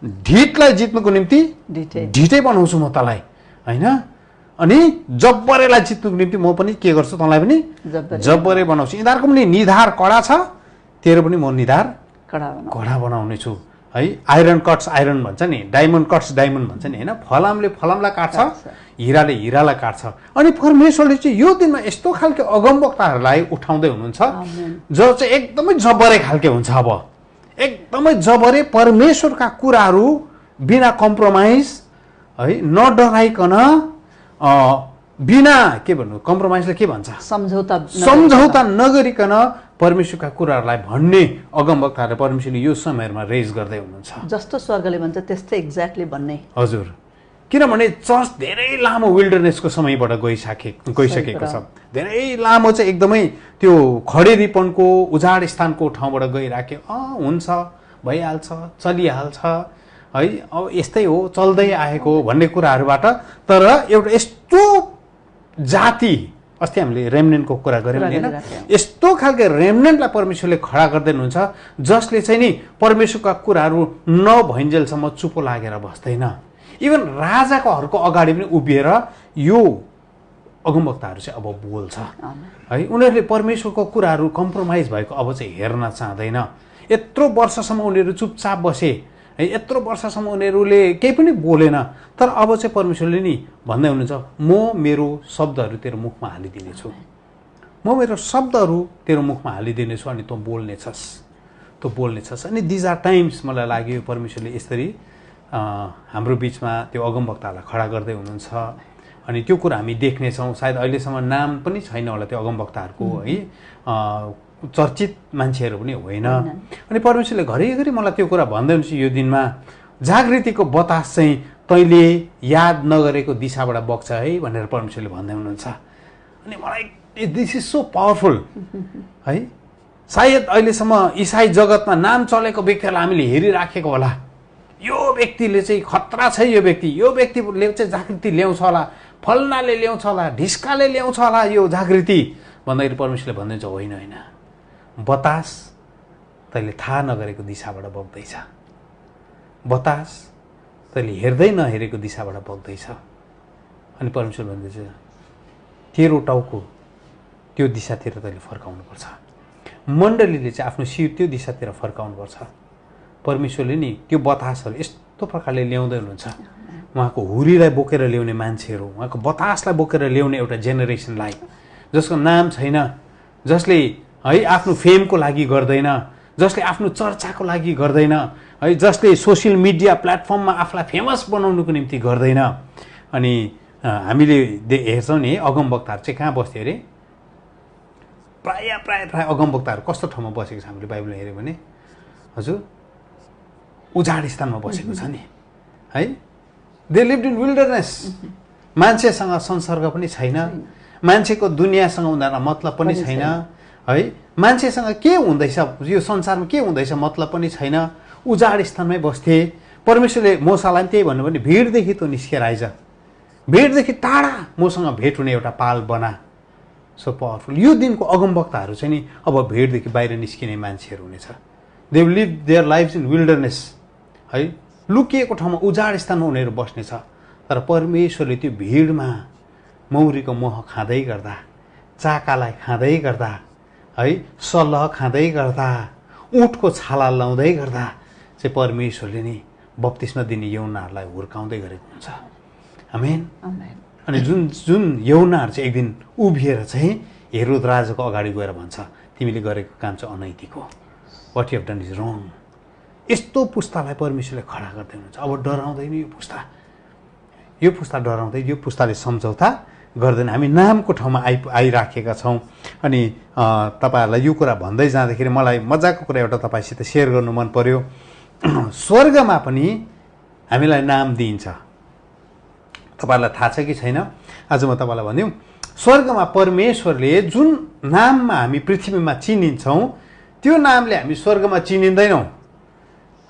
ढिटलाई जित्नुको निम्ति ढिटै बनाउँछु म तँलाई, होइन, अनि जब्बरेलाई जित्नुको निम्ति म पनि के गर्छु, तँलाई पनि जब्बरे बनाउँछु। यिनीहरूको पनि निधार कडा छ, तेरो पनि म निधार कडा बनाउने छु, है। आइरन कट्स आइरन भन्छ नि, डायमन्ड कट्स डायमन्ड भन्छ नि, होइन, फलामले फलामलाई काट्छ, हिराले हिरालाई काट्छ। अनि परमेश्वरले चाहिँ यो दिनमा यस्तो खालको अगमवक्ताहरूलाई उठाउँदै हुनुहुन्छ जो चाहिँ एकदमै जब्बरे खालके हुन्छ। अब एकदमै जब्बरे परमेश्वरका कुराहरू बिना कम्प्रोमाइज, है, नडराइकन, बिना के भन्नु, कम्प्रोमाइजले के भन्छ, सम्झौता नगरिकन परमेश्वरका कुराहरूलाई भन्ने अगमवक्ताहरू परमेश्वरले यो समयमा रेज गर्दै हुनुहुन्छ। जस्तो स्वर्गले भन्छ त्यस्तै एक्ज्याक्टली भन्ने। हजुर, किनभने चर्च धेरै लामो विल्डरनेसको समयबाट गइसकेको छ। धेरै लामो चाहिँ एकदमै त्यो खडेरीपनको उजाड स्थानको ठाउँबाट गइराख्यो। हुन्छ, भइहाल्छ, चलिहाल्छ, है, अब यस्तै हो, चल्दै आएको भन्ने कुराहरूबाट, तर एउटा यस्तो जाति, अस्ति हामीले रेमनेन्टको कुरा गऱ्यौँ नि, होइन, यस्तो खालको रेमनेन्टलाई परमेश्वरले खडा गर्दै हुनुहुन्छ जसले चाहिँ नि परमेश्वरका कुराहरू नभइन्जेलसम्म चुपो लागेर बस्दैन। इभन राजाकोहरूको अगाडि पनि उभिएर यो अगमवक्ताहरू चाहिँ अब बोल्छ, है, उनीहरूले परमेश्वरको कुराहरू कम्प्रोमाइज भएको अब चाहिँ हेर्न चाहँदैन। यत्रो वर्षसम्म उनीहरू चुपचाप बसे, है, यत्रो वर्षसम्म उनीहरूले केही पनि बोलेन, तर अब चाहिँ परमेश्वरले नि भन्दै हुनुहुन्छ म मेरो शब्दहरू तेरो मुखमा हालिदिनेछु, म मेरो शब्दहरू तेरो मुखमा हालिदिनेछु, अनि तँ बोल्नेछस्। अनि दिज आर टाइम्स, मलाई लाग्यो परमेश्वरले यसरी हाम्रो बिचमा त्यो अगमवक्ताहरूलाई खडा गर्दै हुनुहुन्छ। अनि त्यो कुरा हामी देख्नेछौँ। सायद अहिलेसम्म नाम पनि छैन होला त्यो अगमवक्ताहरूको, है, चर्चित मान्छेहरू पनि होइन। अनि परमेश्वरले घरिघरि मलाई त्यो कुरा भन्दै हुनुहुन्छ यो दिनमा, जागृतिको बतास चाहिँ तैँले याद नगरेको दिशाबाट बग्छ, है, भनेर परमेश्वरले भन्दै हुनुहुन्छ। अनि मलाई दिस इज सो पावरफुल, है। सायद अहिलेसम्म इसाई जगतमा नाम चलेको व्यक्तिहरूलाई हामीले हेरिराखेको होला, यो व्यक्तिले चाहिँ खतरा छ, यो व्यक्तिले चाहिँ जागृति ल्याउँछ होला, फल्नाले ल्याउँछ होला, ढिस्काले ल्याउँछ होला यो जागृति भन्दाखेरि परमेश्वरले भन्दैछ होइन, होइन, बतास तैँले थाहा नगरेको दिशाबाट बग्दैछ, बतास तैँले हेर्दै नहेरेको दिशाबाट बग्दैछ। अनि परमेश्वर भन्दैछ तेरो टाउको त्यो दिशातिर तैँले फर्काउनुपर्छ, मण्डलीले चाहिँ आफ्नो शिर त्यो दिशातिर फर्काउनुपर्छ। परमेश्वरले नि त्यो बतासहरू यस्तो प्रकारले ल्याउँदै हुनुहुन्छ, उहाँको हुरीलाई बोकेर ल्याउने मान्छेहरू, उहाँको बतासलाई बोकेर ल्याउने एउटा जेनेरेसनलाई जसको नाम छैन, जसले, है, आफ्नो फेमको लागि गर्दैन, जसले आफ्नो चर्चाको लागि गर्दैन, है, जसले सोसियल मिडिया प्लेटफर्ममा आफूलाई फेमस बनाउनुको निम्ति गर्दैन। अनि हामीले हेर्छौँ नि अगमवक्ताहरू चाहिँ कहाँ बस्थ्यो अरे, प्राय अगमवक्ताहरू कस्तो ठाउँमा बसेको छ हामीले बाइबलमा हेऱ्यौँ भने, हजुर, उजाड स्थानमा बसेको छ नि, है। दे लिभ्ड इन विल्डरनेस, मान्छेसँग संसर्ग पनि छैन, मान्छेको दुनियाँसँग उनीहरूलाई मतलब पनि छैन, है, मान्छेसँग के हुँदैछ यो संसारमा के हुँदैछ मतलब पनि छैन, उजाड स्थानमै बस्थे। परमेश्वरले मोसालाई पनि त्यही भन्नुभयो नि, भिडदेखि तँ निस्केर आइज, भिडदेखि टाढा मसँग भेट हुने एउटा पाल बना। So powerful. यो दिनको अगमवक्ताहरू चाहिँ नि अब भिडदेखि बाहिर निस्किने मान्छेहरू हुनेछ। They will live their lives in wilderness, है, लुकिएको ठाउँमा उजाड स्थानमा उनीहरू बस्नेछ। तर परमेश्वरले त्यो भिडमा मौरीको मोह खाँदै गर्दा, चाकालाई खाँदै गर्दा, है सल्लह खाँदै गर्दा, ऊँटको छाला लाउँदै गर्दा चाहिँ परमेश्वरले नि बप्तिस्मा दिने यौनाहरूलाई हुर्काउँदै गरेको हुन्छ। आमेन। अनि जुन यौनाहरू चाहिँ एक दिन उभिएर चाहिँ हेरोद राजाको अगाडि गएर भन्छ तिमीले गरेको काम चाहिँ अनैतिक हो, what you have done is wrong. यस्तो पुस्तालाई परमेश्वरले खडा गर्दै हुनुहुन्छ। अब डराउँदैन यो पुस्ता डराउँदै, यो पुस्ताले सम्झौता गर्दैन। हामी नामको ठाउँमा आइराखेका छौँ। अनि तपाईँहरूलाई यो कुरा भन्दै जाँदाखेरि मलाई मजाको कुरा एउटा तपाईँसित सेयर गर्नु मन पर्यो। स्वर्गमा पनि हामीलाई नाम दिइन्छ। तपाईँहरूलाई थाहा छ कि छैन, आज म तपाईँलाई भनिदिउँ। स्वर्गमा परमेश्वरले जुन नाममा हामी पृथ्वीमा चिनिन्छौँ त्यो नामले हामी स्वर्गमा चिनिँदैनौँ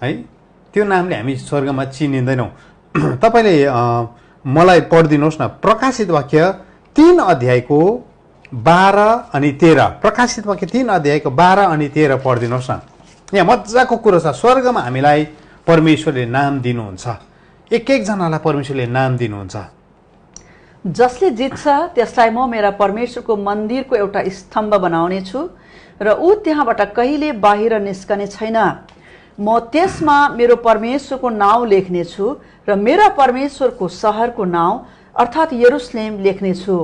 है। त्यो नामले हामी स्वर्गमा चिनिँदैनौँ। तपाईँले मलाई पढिदिनुहोस् न, प्रकाशित वाक्य 3 अध्यायको 12 अनि 13। प्रकाशित वाक्य 3 अध्यायको 12 अनि 13 पढिदिनुहोस् न। यहाँ मजाको कुरो छ। स्वर्गमा हामीलाई परमेश्वरले नाम दिनुहुन्छ। एक एकजनालाई परमेश्वरले नाम दिनुहुन्छ। जसले जित्छ त्यसलाई म मेरा परमेश्वरको मन्दिरको एउटा स्तम्भ बनाउने छु र ऊ त्यहाँबाट कहिले बाहिर निस्कने छैन। म त्यसमा मेरो परमेश्वरको नाउँ लेख्नेछु र मेरा परमेश्वरको सहरको नाउँ अर्थात् यरुशलेम लेख्नेछु,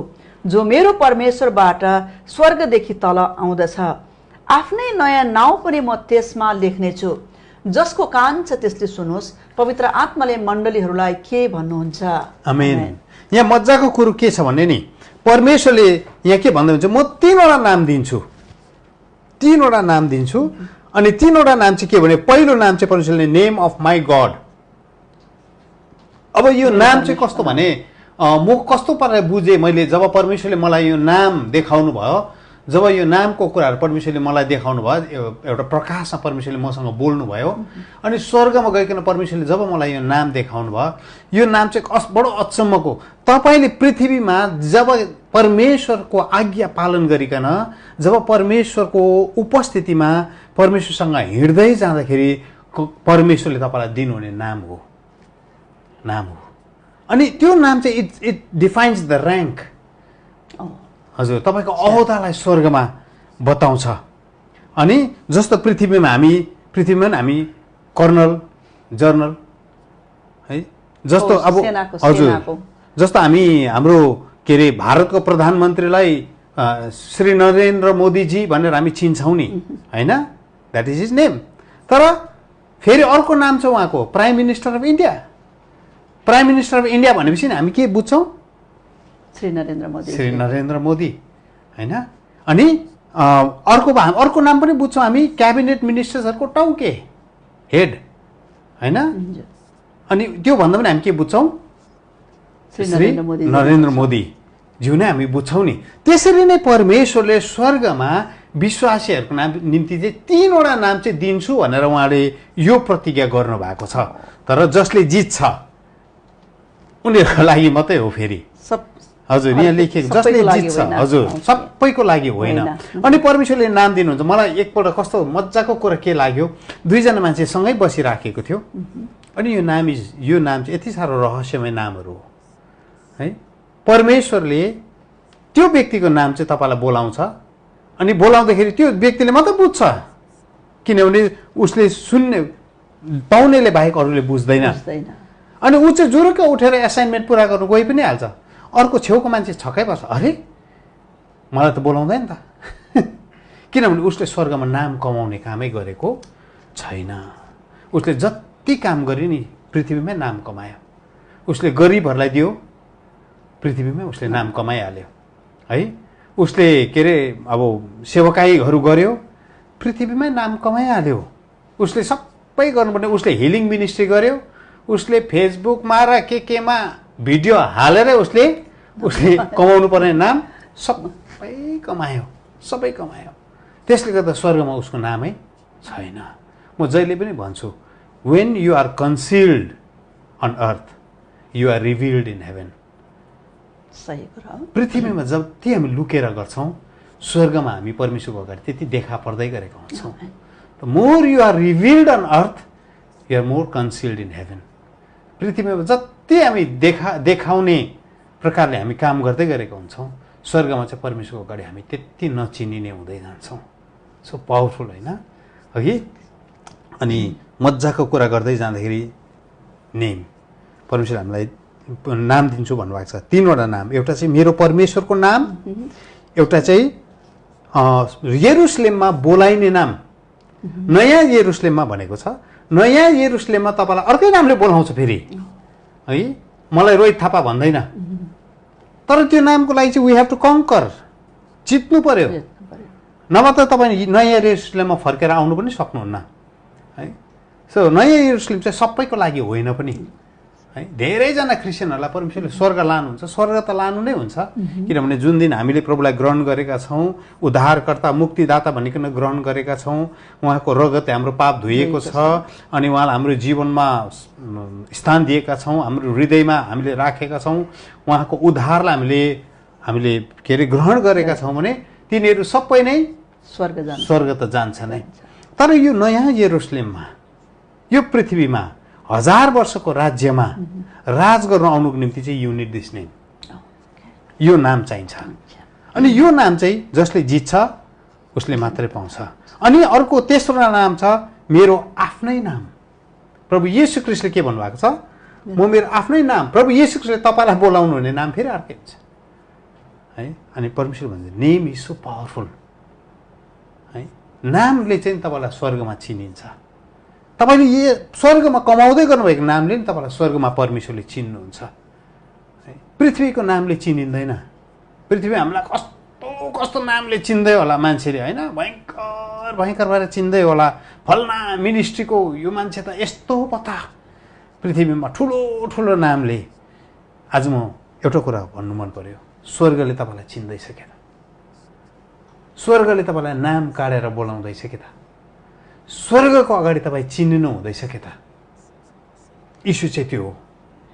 जो मेरो परमेश्वरबाट स्वर्गदेखि तल आउँदछ। आफ्नै नयाँ नाउँ पनि म त्यसमा लेख्नेछु। जसको कान छ त्यसले सुनोस् पवित्र आत्माले मण्डलीहरूलाई के भन्नुहुन्छ। आमेन। यहाँ मजाको कुरो के छ भन्ने नि, परमेश्वरले यहाँ के भन्दै हुन्छ, म 3वटा नाम दिन्छु। 3वटा नाम दिन्छु। अनि 3वटा नाम चाहिँ के भने, पहिलो नाम चाहिँ परमेश्वरले नेम अफ माई गड। अब यो नाम चाहिँ कस्तो भने, म कस्तो पाराले बुझेँ मैले, जब परमेश्वरले मलाई यो नाम देखाउनु भयो, जब यो नामको कुराहरू परमेश्वरले मलाई देखाउनु भयो, एउटा प्रकाशमा परमेश्वरले मसँग बोल्नु भयो। अनि स्वर्गमा गइकन परमेश्वरले जब मलाई यो नाम देखाउनु भयो, यो नाम चाहिँ बडो अचम्मको। तपाईँले पृथ्वीमा जब परमेश्वरको आज्ञा पालन गरिकन, जब परमेश्वरको उपस्थितिमा परमेश्वरसँग हिँड्दै जाँदाखेरि परमेश्वरले तपाईँलाई दिनुहुने नाम हो। अनि त्यो नाम चाहिँ इट डिफाइन्स द ऱ्याङ्क। हजुर, तपाईँको अहोदालाई स्वर्गमा बताउँछ। अनि जस्तो पृथ्वीमा हामी कर्नल, जर्नल है, जस्तो अब हजुर, जस्तो हाम्रो के अरे भारतको प्रधानमन्त्रीलाई श्री नरेन्द्र मोदीजी भनेर हामी चिन्छौँ नि, होइन, द्याट इज हिज नेम। तर फेरि अर्को नाम छ उहाँको, prime minister of India. Prime minister of India भनेपछि हामी के बुझ्छौँ? श्री नरेन्द्र मोदी, होइन। अनि अर्को नाम पनि बुझ्छौँ हामी, क्याबिनेट मिनिस्टर्सहरूको टाउके, हेड, होइन। अनि त्यो भन्दा पनि हामी के बुझ्छौँ? श्री नरेन्द्र मोदी ज्यू नै हामी बुझ्छौँ नि। त्यसरी नै परमेश्वरले स्वर्गमा विश्वासीहरूको नाम निम्ति चाहिँ 3वटा नाम चाहिँ दिन्छु भनेर उहाँले यो प्रतिज्ञा गर्नुभएको छ। तर जसले जित्छ उनीहरूको लागि मात्रै हो। फेरि हजुर, यहाँ लेखिएको जसले जित्छ, हजुर, सबैको लागि होइन। अनि परमेश्वरले नाम दिनुहुन्छ। मलाई एकपल्ट कस्तो मजाको कुरा के लाग्यो, 2जना मान्छे सँगै बसिराखेको थियो। अनि यो नाम चाहिँ यति साह्रो रहस्यमय नामहरू हो है। परमेश्वरले त्यो व्यक्तिको नाम चाहिँ तपाईँलाई बोलाउँछ। अनि बोलाउँदाखेरि त्यो व्यक्तिले मात्रै बुझ्छ, किनभने उसले सुन्ने पाउनेले बाहेक अरूले बुझ्दैन। अनि ऊ चाहिँ जुरुक्क उठेर एसाइनमेन्ट पुरा गर्नु गइ पनि हाल्छ। अर्को छेउको मान्छे छक्कै पर्छ, अरे मलाई त बोलाउँदैन त। किनभने उसले स्वर्गमा नाम कमाउने कामै गरेको छैन। उसले जति काम गर्यो नि पृथ्वीमै नाम कमायो। उसले गरिबहरूलाई दियो, पृथ्वीमै उसले नाम कमाइहाल्यो है। उसले के अरे अब सेवकाईहरू गर्यो, पृथ्वीमै नाम कमाइहाल्यो। उसले सबै गर्नुपर्ने, उसले हिलिङ मिनिस्ट्री गर्यो, उसले फेसबुकमा र केमा भिडियो हालेर उसले कमाउनु पर्ने नाम सबै कमायो। त्यसले गर्दा स्वर्गमा उसको नामै छैन। म जहिले पनि भन्छु, when you are concealed on earth you are revealed in heaven. सही कुरा। पृथ्वीमा जति हामी लुकेर गर्छौँ, स्वर्गमा हामी परमेश्वरको अगाडि त्यति देखा पर्दै गरेका हुन्छौँ। The more you are revealed on earth you are more concealed in heaven. पृथ्वीमा जति हामी देखाउने प्रकारले हामी काम गर्दै गरेका हुन्छौँ, स्वर्गमा चाहिँ परमेश्वरको अगाडि हामी त्यति नचिनिने हुँदै जान्छौँ। सो पावरफुल होइन अघि। अनि मजाको कुरा गर्दै जाँदाखेरि नेम, परमेश्वर हामीलाई नाम दिन्छु भन्नुभएको छ। 3वटा नाम, एउटा चाहिँ मेरो परमेश्वरको नाम, एउटा चाहिँ यरुशलेममा बोलाइने नाम। नयाँ यरुशलेममा भनेको छ, नयाँ यरुशलेममा तपाईँलाई अर्कै नामले बोलाउँछ फेरि है। मलाई रोहित थापा भन्दैन, तर त्यो नामको लागि चाहिँ वी हेभ टु कङ्कर, जित्नु पर्यो, नभए त तपाईँ नयाँ यरुशलेममा फर्केर आउनु पनि सक्नुहुन्न है। सो नयाँ यरुशलेम चाहिँ सबैको लागि होइन पनि है। धेरैजना क्रिस्चियनहरूलाई परमेश्वरले स्वर्ग लानुहुन्छ, स्वर्ग त लानु नै हुन्छ, किनभने जुन दिन हामीले प्रभुलाई ग्रहण गरेका छौँ, उद्धारकर्ता मुक्तिदाता भनिकन ग्रहण गरेका छौँ, उहाँको रगतले हाम्रो पाप धोइएको छ, अनि उहाँलाई हाम्रो जीवनमा स्थान दिएका छौँ, हाम्रो हृदयमा हामीले राखेका छौँ, उहाँको उद्धारलाई हामीले के अरे ग्रहण गरेका छौँ भने तिनीहरू सबै नै स्वर्ग त जान्छ नै। तर यो नयाँ यरुशलेममा, यो पृथ्वीमा 1000 वर्षको राज्यमा राज गर्न आउनुको निम्ति चाहिँ यु निड दिस नेम, यो नाम चाहिन्छ। अनि यो नाम चाहिँ जसले जित्छ उसले मात्रै पाउँछ। अनि अर्को तेस्रो नाम छ मेरो आफ्नै नाम। प्रभु येशू ख्रीष्टले के भन्नुभएको छ, म मेरो आफ्नै नाम, प्रभु येशू ख्रीष्टले तपाईँलाई बोलाउनु हुने नाम फेरि अर्कै हुन्छ है। अनि परमेश्वर भन्छ नेम इज सो पावरफुल है। नामले चाहिँ तपाईँलाई स्वर्गमा चिनिन्छ। तपाईँले यो स्वर्गमा कमाउँदै गर्नुभएको नामले नि तपाईँलाई स्वर्गमा परमेश्वरले चिन्नुहुन्छ है। पृथ्वीको नामले चिनिँदैन। पृथ्वी हामीलाई कस्तो कस्तो नामले चिन्दै होला मान्छेले होइन, भयङ्कर भयङ्कर भएर चिन्दै होला, फल्ना मिनिस्ट्रीको यो मान्छे त यस्तो पता, पृथ्वीमा ठुलो ठुलो नामले। आज म एउटा कुरा भन्नु मन पर्यो, स्वर्गले तपाईँलाई चिन्दैछ के त? स्वर्गले तपाईँलाई नाम काटेर बोलाउँदैछ के त? स्वर्गको अगाडि तपाईँ चिनिनु हुँदैछ के त? इस्यु चाहिँ त्यो हो।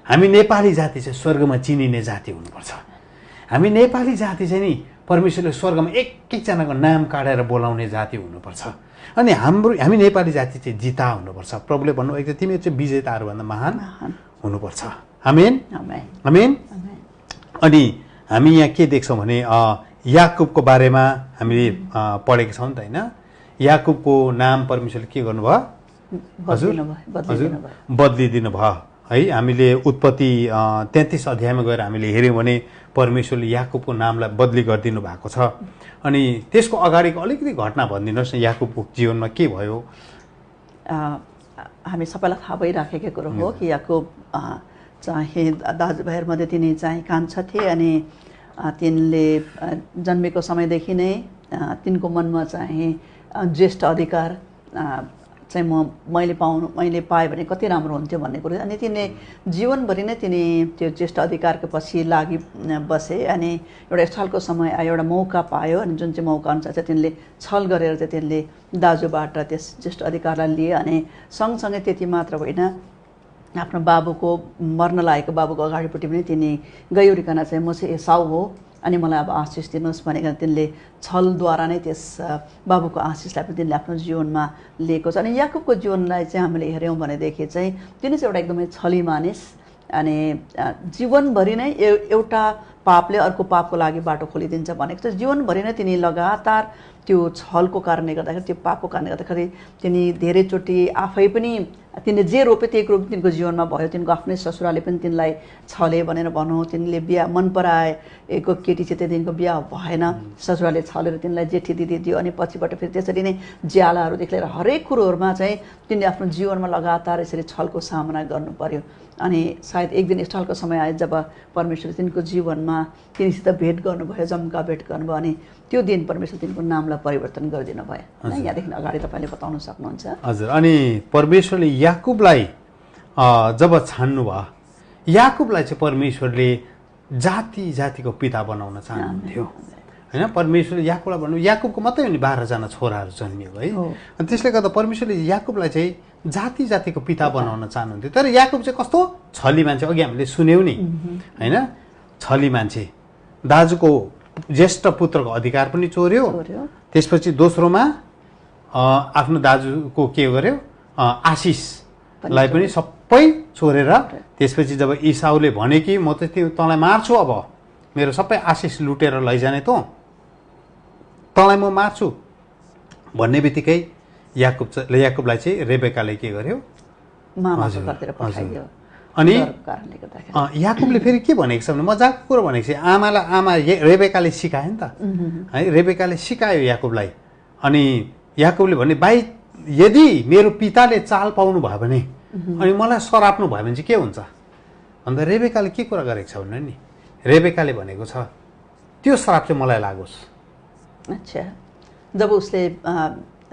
हामी नेपाली जाति चाहिँ स्वर्गमा चिनिने जाति हुनुपर्छ। हामी नेपाली जाति चाहिँ नि परमेश्वरले स्वर्गमा एक एकजनाको नाम काटेर बोलाउने जाति हुनुपर्छ। अनि हामी नेपाली जाति चाहिँ जिता हुनुपर्छ। प्रभुले भन्नुभएको थियो तिमीहरू चाहिँ विजेताहरूभन्दा महान हुनुपर्छ। आमेन आमेन। अनि हामी यहाँ के देख्छौँ भने याकुबको बारेमा हामीले पढेका छौँ नि त होइन। याकुबको नाम परमेश्वरले के गर्नुभयो? हजुर बदलिदिनु भयो है। हामीले उत्पत्ति 33 अध्यायमा गएर हामीले हेऱ्यौँ भने परमेश्वरले याकुबको नामलाई बदली गरिदिनु भएको छ। अनि त्यसको अगाडिको अलिकति घटना भनिदिनुहोस् न, याकुबको जीवनमा के भयो? हामी सबैलाई थाहा भइराखेको कुरो हो कि याकुब चाहिँ दाजुभाइहरूमध्ये तिनी चाहिँ कान्छा थिए। अनि तिनले जन्मेको समयदेखि नै तिनको मनमा चाहिँ ज्येष्ठ अधिकार चाहिँ मैले पाएँ भने कति राम्रो हुन्थ्यो भन्ने कुरो। अनि तिनले जीवनभरि नै तिनी त्यो ज्येष्ठ अधिकारको पछि लागि बसे। अनि एउटा स्थलको समय आयो, एउटा मौका पायो, अनि जुन चाहिँ मौका अनुसार चाहिँ तिनले छल गरेर चाहिँ तिनले दाजुबाट त्यस ज्येष्ठ अधिकारलाई लिए। अनि सँगसँगै त्यति मात्र होइन, आफ्नो बाबुको मर्न लागेको बाबुको अगाडिपट्टि पनि तिनी गइवरिकन चाहिँ म चाहिँ एसाउ हो अनि मलाई अब आशिष दिनुहोस् भनेर तिनले छलद्वारा नै त्यस बाबुको आशिषलाई पनि तिनले आफ्नो जीवनमा लिएको छ। अनि याकुबको जीवनलाई चाहिँ हामीले हेऱ्यौँ भनेदेखि चाहिँ तिनी चाहिँ एउटा एकदमै छली मानिस। अनि जीवनभरि नै एउटा पापले अर्को पापको लागि बाटो खोलिदिन्छ भनेको चाहिँ जीवनभरि नै तिनी लगातार त्यो छलको कारणले गर्दाखेरि, त्यो पापको कारणले गर्दाखेरि तिनी धेरैचोटि आफै पनि तिनले जे रोपे त्यही रोपे तिनको जीवनमा भयो। तिनको आफ्नै ससुराले पनि तिनलाई छले भनेर भनौँ। तिनले बिहा मन पराएको केटी चाहिँ त्यहाँदेखिको बिहा भएन, ससुराले छलेर तिनलाई जेठी दिदी दियो। अनि पछिबाट फेरि त्यसरी नै ज्यालाहरूदेखि लिएर हरेक कुरोहरूमा चाहिँ तिनले आफ्नो जीवनमा लगातार यसरी छलको सामना गर्नु पर्यो। अनि सायद एक दिन स्थलको समय आयो जब परमेश्वरले तिनको जीवनमा तिनीसित भेट गर्नुभयो, जम्का भेट गर्नुभयो। अनि त्यो दिन परमेश्वर तिनको नामलाई परिवर्तन गरिदिनु भयो। यहाँदेखि अगाडि तपाईँले बताउन सक्नुहुन्छ? हजुर। अनि परमेश्वरले याकुबलाई जब छान्नुभयो, याकुबलाई चाहिँ परमेश्वरले जाति जातिको पिता बनाउन चाहनुहुन्थ्यो होइन। परमेश्वरले याकुबलाई भन्नु, याकुबको मात्रै हो नि 12 जना छोराहरू जन्मियो है। अनि त्यसले गर्दा परमेश्वरले याकुबलाई चाहिँ जाति जातिको पिता बनाउन चाहनुहुन्थ्यो। तर याकुब चाहिँ कस्तो छली मान्छे, अघि हामीले सुन्यौँ नि होइन, छली मान्छे। दाजुको ज्येष्ठ पुत्रको अधिकार पनि चोर्यो, त्यसपछि दोस्रोमा आफ्नो दाजुको के गर्यो, आशिषलाई पनि सबै छोडेर त्यसपछि जब इसाउले भने कि म त तँलाई मार्छु, अब मेरो सबै आशिष लुटेर लैजाने तँलाई म मार्छु भन्ने बित्तिकै याकुबलाई चाहिँ रेबेकाले के गर्यो? अनि याकुबले फेरि के भनेको छ भने मजाको कुरो भनेको छ। आमा रेबेकाले सिकायो नि त है, रेबेकाले सिकायो याकुबलाई। अनि याकुबले भने भाइ यदि मेरो पिताले चाल पाउनु भयो भने अनि मलाई सराप्नु भयो भने चाहिँ के हुन्छ भन्दा रेबेकाले के कुरा गरेको छ भने नि रेबेकाले भनेको छ त्यो श्राप चाहिँ मलाई लागोस्। अच्छा, जब उसले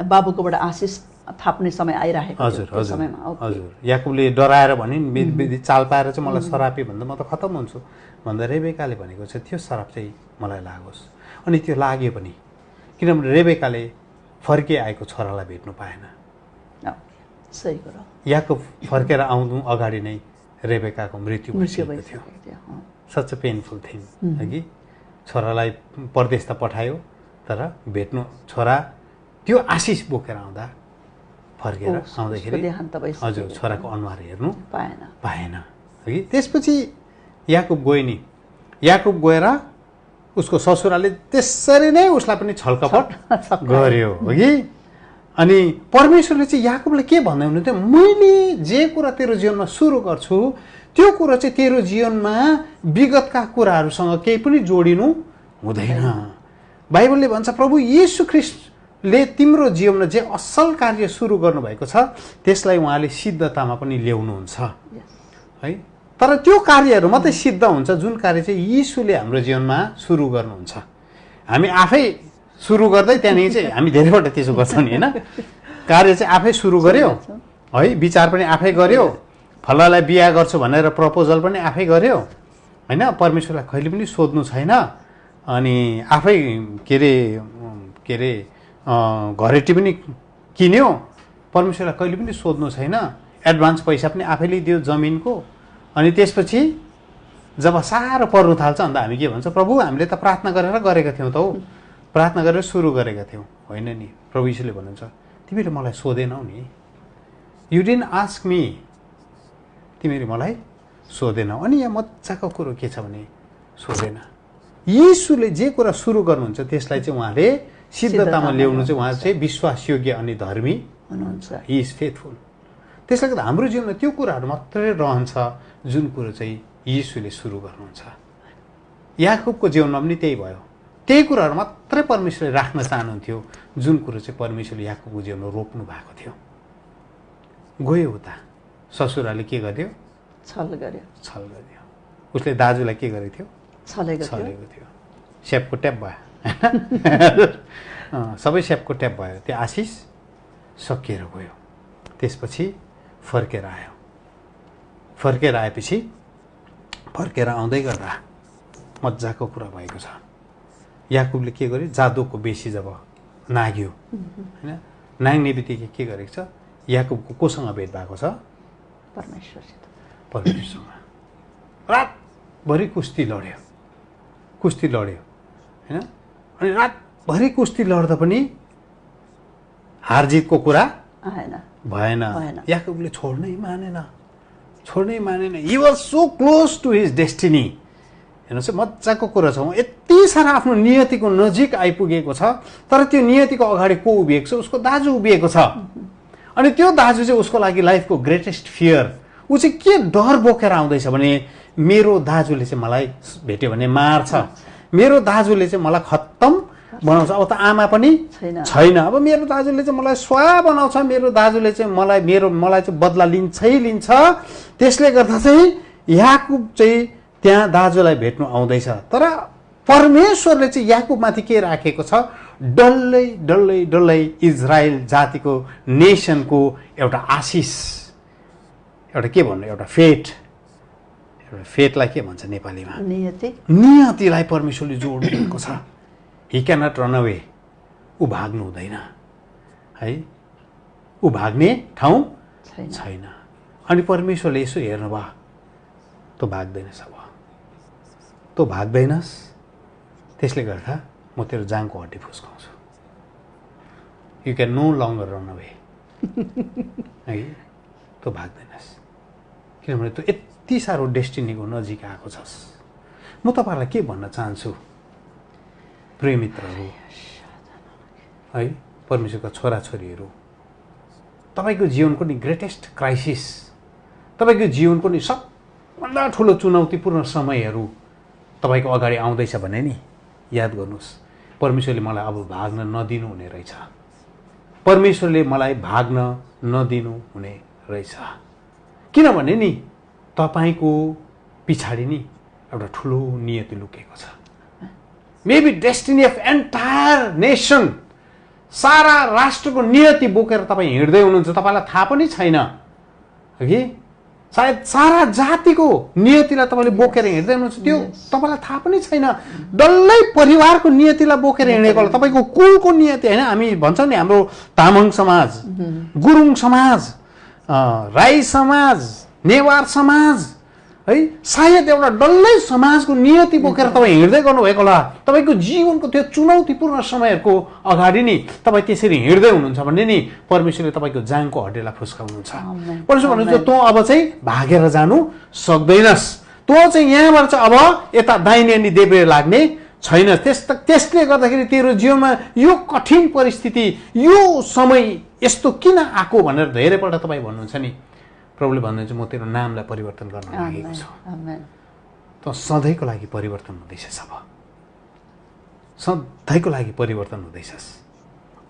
बाबुकोबाट आशिष थाप्ने समय आइरहेको हजुर हजुर हजुर याकुबले डराएर भने नि चाल पाएर चाहिँ मलाई सरापे भन्दा म त खतम हुन्छु भन्दा रेबेकाले भनेको छ त्यो सराप चाहिँ मलाई लागोस्। अनि त्यो लाग्यो पनि, किनभने रेबेकाले फर्के आएको छोरालाई भेट्नु पाएन। सही कुरा। याकुब फर्केर आउनु अगाडि नै रेबेकाको मृत्यु भइसकेको थियो। सच अ पेनफुल थिङ है कि छोरालाई परदेश त पठायो तर भेट्नु छोरा त्यो आशिष बोकेर आउँदा फर्केर आउँदाखेरि हजुर छोराको अनुहार हेर्नु पाएन है। त्यसपछि याकुब गयो नि, याकुब गएर उसको ससुराले त्यसरी नै उसलाई पनि छलकपट गर्यो हो कि। अनि परमेश्वरले चाहिँ याकुबलाई के भन्दै हुनुहुन्थ्यो, मैले जे कुरा तेरो जीवनमा सुरु गर्छु त्यो कुरा चाहिँ तेरो जीवनमा विगतका कुराहरूसँग केही पनि जोडिनु हुँदैन। बाइबलले भन्छ प्रभु येशू ख्रीष्टले तिम्रो जीवनमा जे असल कार्य सुरु गर्नुभएको छ त्यसलाई उहाँले सिद्धतामा पनि ल्याउनुहुन्छ है। तर त्यो कार्यहरू मात्रै सिद्ध हुन्छ जुन कार्य चाहिँ यीशुले हाम्रो जीवनमा सुरु गर्नुहुन्छ। हामी आफै सुरु गर्दै त्यहाँदेखि चाहिँ हामी धेरैवटा त्यसो गर्छौँ नि होइन। कार्य चाहिँ आफै सुरु गर्यो है, विचार पनि आफै गर्यो, फलालाई बिहा गर्छु भनेर प्रपोजल पनि आफै गर्यो होइन, परमेश्वरलाई कहिले पनि सोध्नु छैन। अनि आफै के अरे घरेटी पनि किन्यो, परमेश्वरलाई कहिले पनि सोध्नु छैन। एडभान्स पैसा पनि आफैले दियो जमिनको। अनि त्यसपछि जब साह्रो पर्नु थाल्छ अन्त हामी के भन्छ, प्रभु हामीले त प्रार्थना गरेर गरेका थियौँ त हौ, प्रार्थना गरेर सुरु गरेका थियौँ होइन नि। प्रभु यीशुले भन्नुहुन्छ तिमीले मलाई सोधेनौ नि, यु डिडन्ट आस्क मी, तिमीले मलाई सोधेनौ। अनि यहाँ मजाको कुरो के छ भने सोधेन। यीशुले जे कुरा सुरु गर्नुहुन्छ त्यसलाई चाहिँ उहाँले सिद्धतामा ल्याउनु चाहिँ उहाँ चाहिँ विश्वासयोग्य अनि धर्मी हुनुहुन्छ। He is faithful. त्यसले गर्दा हाम्रो जीवनमा त्यो कुराहरू मात्रै रहन्छ जुन कुरो चाहिँ यीशुले सुरु गर्नुहुन्छ। याकुबको जीवनमा पनि त्यही भयो, त्यही कुराहरू मात्रै परमेश्वरले राख्न चाहनुहुन्थ्यो जुन कुरो चाहिँ परमेश्वरले याकुबको जीवनमा रोप्नु भएको थियो। गयो उता, ससुराले के गर्यो? छल गर्यो। उसले दाजुलाई के गरेको थियो? छलेको थियो। स्यापको ट्याप भयो सबै स्यापको ट्याप भयो। त्यो आशिष सकिएर गयो। त्यसपछि फर्केर आयो। फर्केर आएपछि फर्केर आउँदै गर्दा मजाको कुरा भएको छ। याकुबले के गर्यो? जादुको बेसी जब नाग्यो होइन, नाग्ने बित्तिकै के गरेको छ? याकुबको कोसँग भेट भएको छ? परमेश्वरसँग। रातभरि कुस्ती लड्यो होइन। अनि रातभरि कुस्ती लड्दा पनि हार जितको कुरा भएन। याकुबले छोड्नै मानेन। He was so close to his destiny. हेर्नुहोस् मजाको कुरा छ, यति साह्रो आफ्नो नियतिको नजिक आइपुगेको छ तर त्यो नियतिको अगाडि को उभिएको छ? उसको दाजु उभिएको छ। अनि त्यो दाजु चाहिँ उसको लागि लाइफको ग्रेटेस्ट फियर। ऊ चाहिँ के डर बोकेर आउँदैछ भने मेरो दाजुले चाहिँ मलाई भेट्यो भने मार्छ, मेरो दाजुले चाहिँ मलाई खत्तम बनाउँछ। अब त आमा पनि छैन, अब मेरो दाजुले चाहिँ मलाई स्वा बनाउँछ, मेरो दाजुले चाहिँ मलाई चाहिँ बदला लिन्छ। त्यसले गर्दा चाहिँ याकुब चाहिँ त्यहाँ दाजुलाई भेट्नु आउँदैछ। तर परमेश्वरले चाहिँ याकुबमाथि के राखेको छ? डल्लै इजरायल जातिको नेसनको एउटा आशिष, एउटा के भन्नु, एउटा फेटलाई के भन्छ नेपालीमा? नियतिलाई परमेश्वरले जोड्नु भएको छ। ही क्यानट रन अवे। ऊ भाग्नु हुँदैन है, ऊ भाग्ने ठाउँ छैन। अनि परमेश्वरले यसो हेर्नुभयो, तँ भाग्दैनस्, अब तँ भाग्दैनस्, त्यसले गर्दा म तेरो जाङको हड्डी फुस्काउँछु। You can no longer run away है, तँ भाग्दैनस्। किनभने तँ यति साह्रो डेस्टिनीको नजिक आएको छस्। म तपाईँहरूलाई के भन्न चाहन्छु प्रिय मित्रहरू है, परमेश्वरका छोराछोरीहरू, तपाईँको जीवनको नि ग्रेटेस्ट क्राइसिस, तपाईँको जीवनको नि सबभन्दा ठुलो चुनौतीपूर्ण समयहरू तपाईँको अगाडि आउँदैछ भने नि याद गर्नुहोस्, परमेश्वरले मलाई अब भाग्न नदिनु हुने रहेछ। परमेश्वरले मलाई भाग्न नदिनु हुने रहेछ। किनभने नि तपाईँको पछाडि नि एउटा ठुलो नियति लुकेको छ। Maybe destiny of entire nation, सारा राष्ट्रको नियति बोकेर तपाईँ हिँड्दै हुनुहुन्छ, तपाईँलाई थाहा पनि छैन कि सायद सारा जातिको नियतिलाई तपाईँले बोकेर हिँड्दै हुनुहुन्छ, त्यो तपाईँलाई थाहा पनि छैन। डल्लै परिवारको नियतिलाई बोकेर हिँडेको होला, तपाईँको कुलको नियति होइन। हामी भन्छौँ नि हाम्रो तामाङ समाज, गुरुङ समाज, राई समाज, नेवार समाज है, सायद एउटा डल्लै समाजको नियति बोकेर तपाईँ हिँड्दै गर्नुभएको होला। तपाईँको जीवनको त्यो चुनौतीपूर्ण समयहरूको अगाडि नि तपाईँ त्यसरी हिँड्दै हुनुहुन्छ भने नि परमेश्वरले तपाईँको जाङको हड्डीलाई फुस्काउनुहुन्छ। परमेश्वर भन्नुहुन्छ तँ अब चाहिँ भागेर जानु सक्दैनस्, तँ चाहिँ यहाँबाट चाहिँ अब यता दाहिने अनि देब्रे लाग्ने छैन। त्यसले गर्दाखेरि तेरो जीवनमा यो कठिन परिस्थिति, यो समय यस्तो किन आएको भनेर धेरैपल्ट तपाईँ भन्नुहुन्छ नि। प्रभुले भन्नुहुन्छ म तेरो नामलाई परिवर्तन गर्न लागेको छु। त सधैँको लागि परिवर्तन हुँदैछस्, अब सधैँको लागि परिवर्तन हुँदैछस्।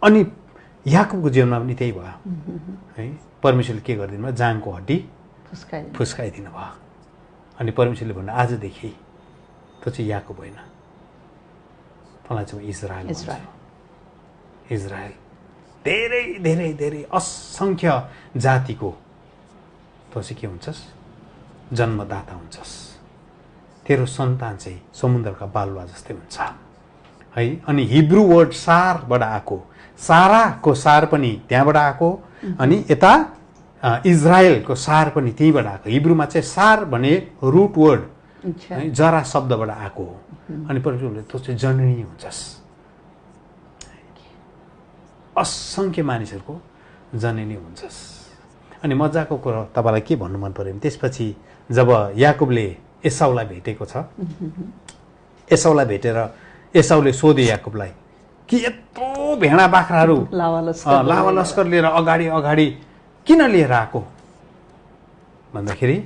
अनि याकुबको जीवनमा पनि त्यही भयो है। परमेश्वरले के गरिदिनु भयो, जाङको हड्डी फुस्काइदिनु भयो। अनि परमेश्वरले भन्नु आजदेखि त चाहिँ याकुब होइन, तँलाई चाहिँ इजरायल। इजरायल धेरै धेरै धेरै असङ्ख्य जातिको तँ चाहिँ के हुन्छस्, जन्मदाता हुन्छस्। तेरो सन्तान चाहिँ समुद्रका बालुवा जस्तै हुन्छ है। अनि हिब्रू वर्ड सारबाट आएको, साराको सार पनि त्यहाँबाट आएको, अनि यता इजरायलको सार पनि त्यहीँबाट आएको। हिब्रूमा चाहिँ सार भने रुट वर्ड है, जरा शब्दबाट आएको हो। अनि परमेश्वरले तँ चाहिँ जननी हुन्छस्, असङ्ख्य मानिसहरूको जननी हुन्छस्। अनि मजाको कुरा तपाईँलाई के भन्नु मन पऱ्यो भने त्यसपछि जब याकुबले एसाउलाई भेटेको छ, एसाउलाई भेटेर एसाउले सोधे याकुबलाई कि यत्रो भेडा बाख्राहरू लावा लस्कर लिएर अगाडि अगाडि किन लिएर आएको भन्दाखेरि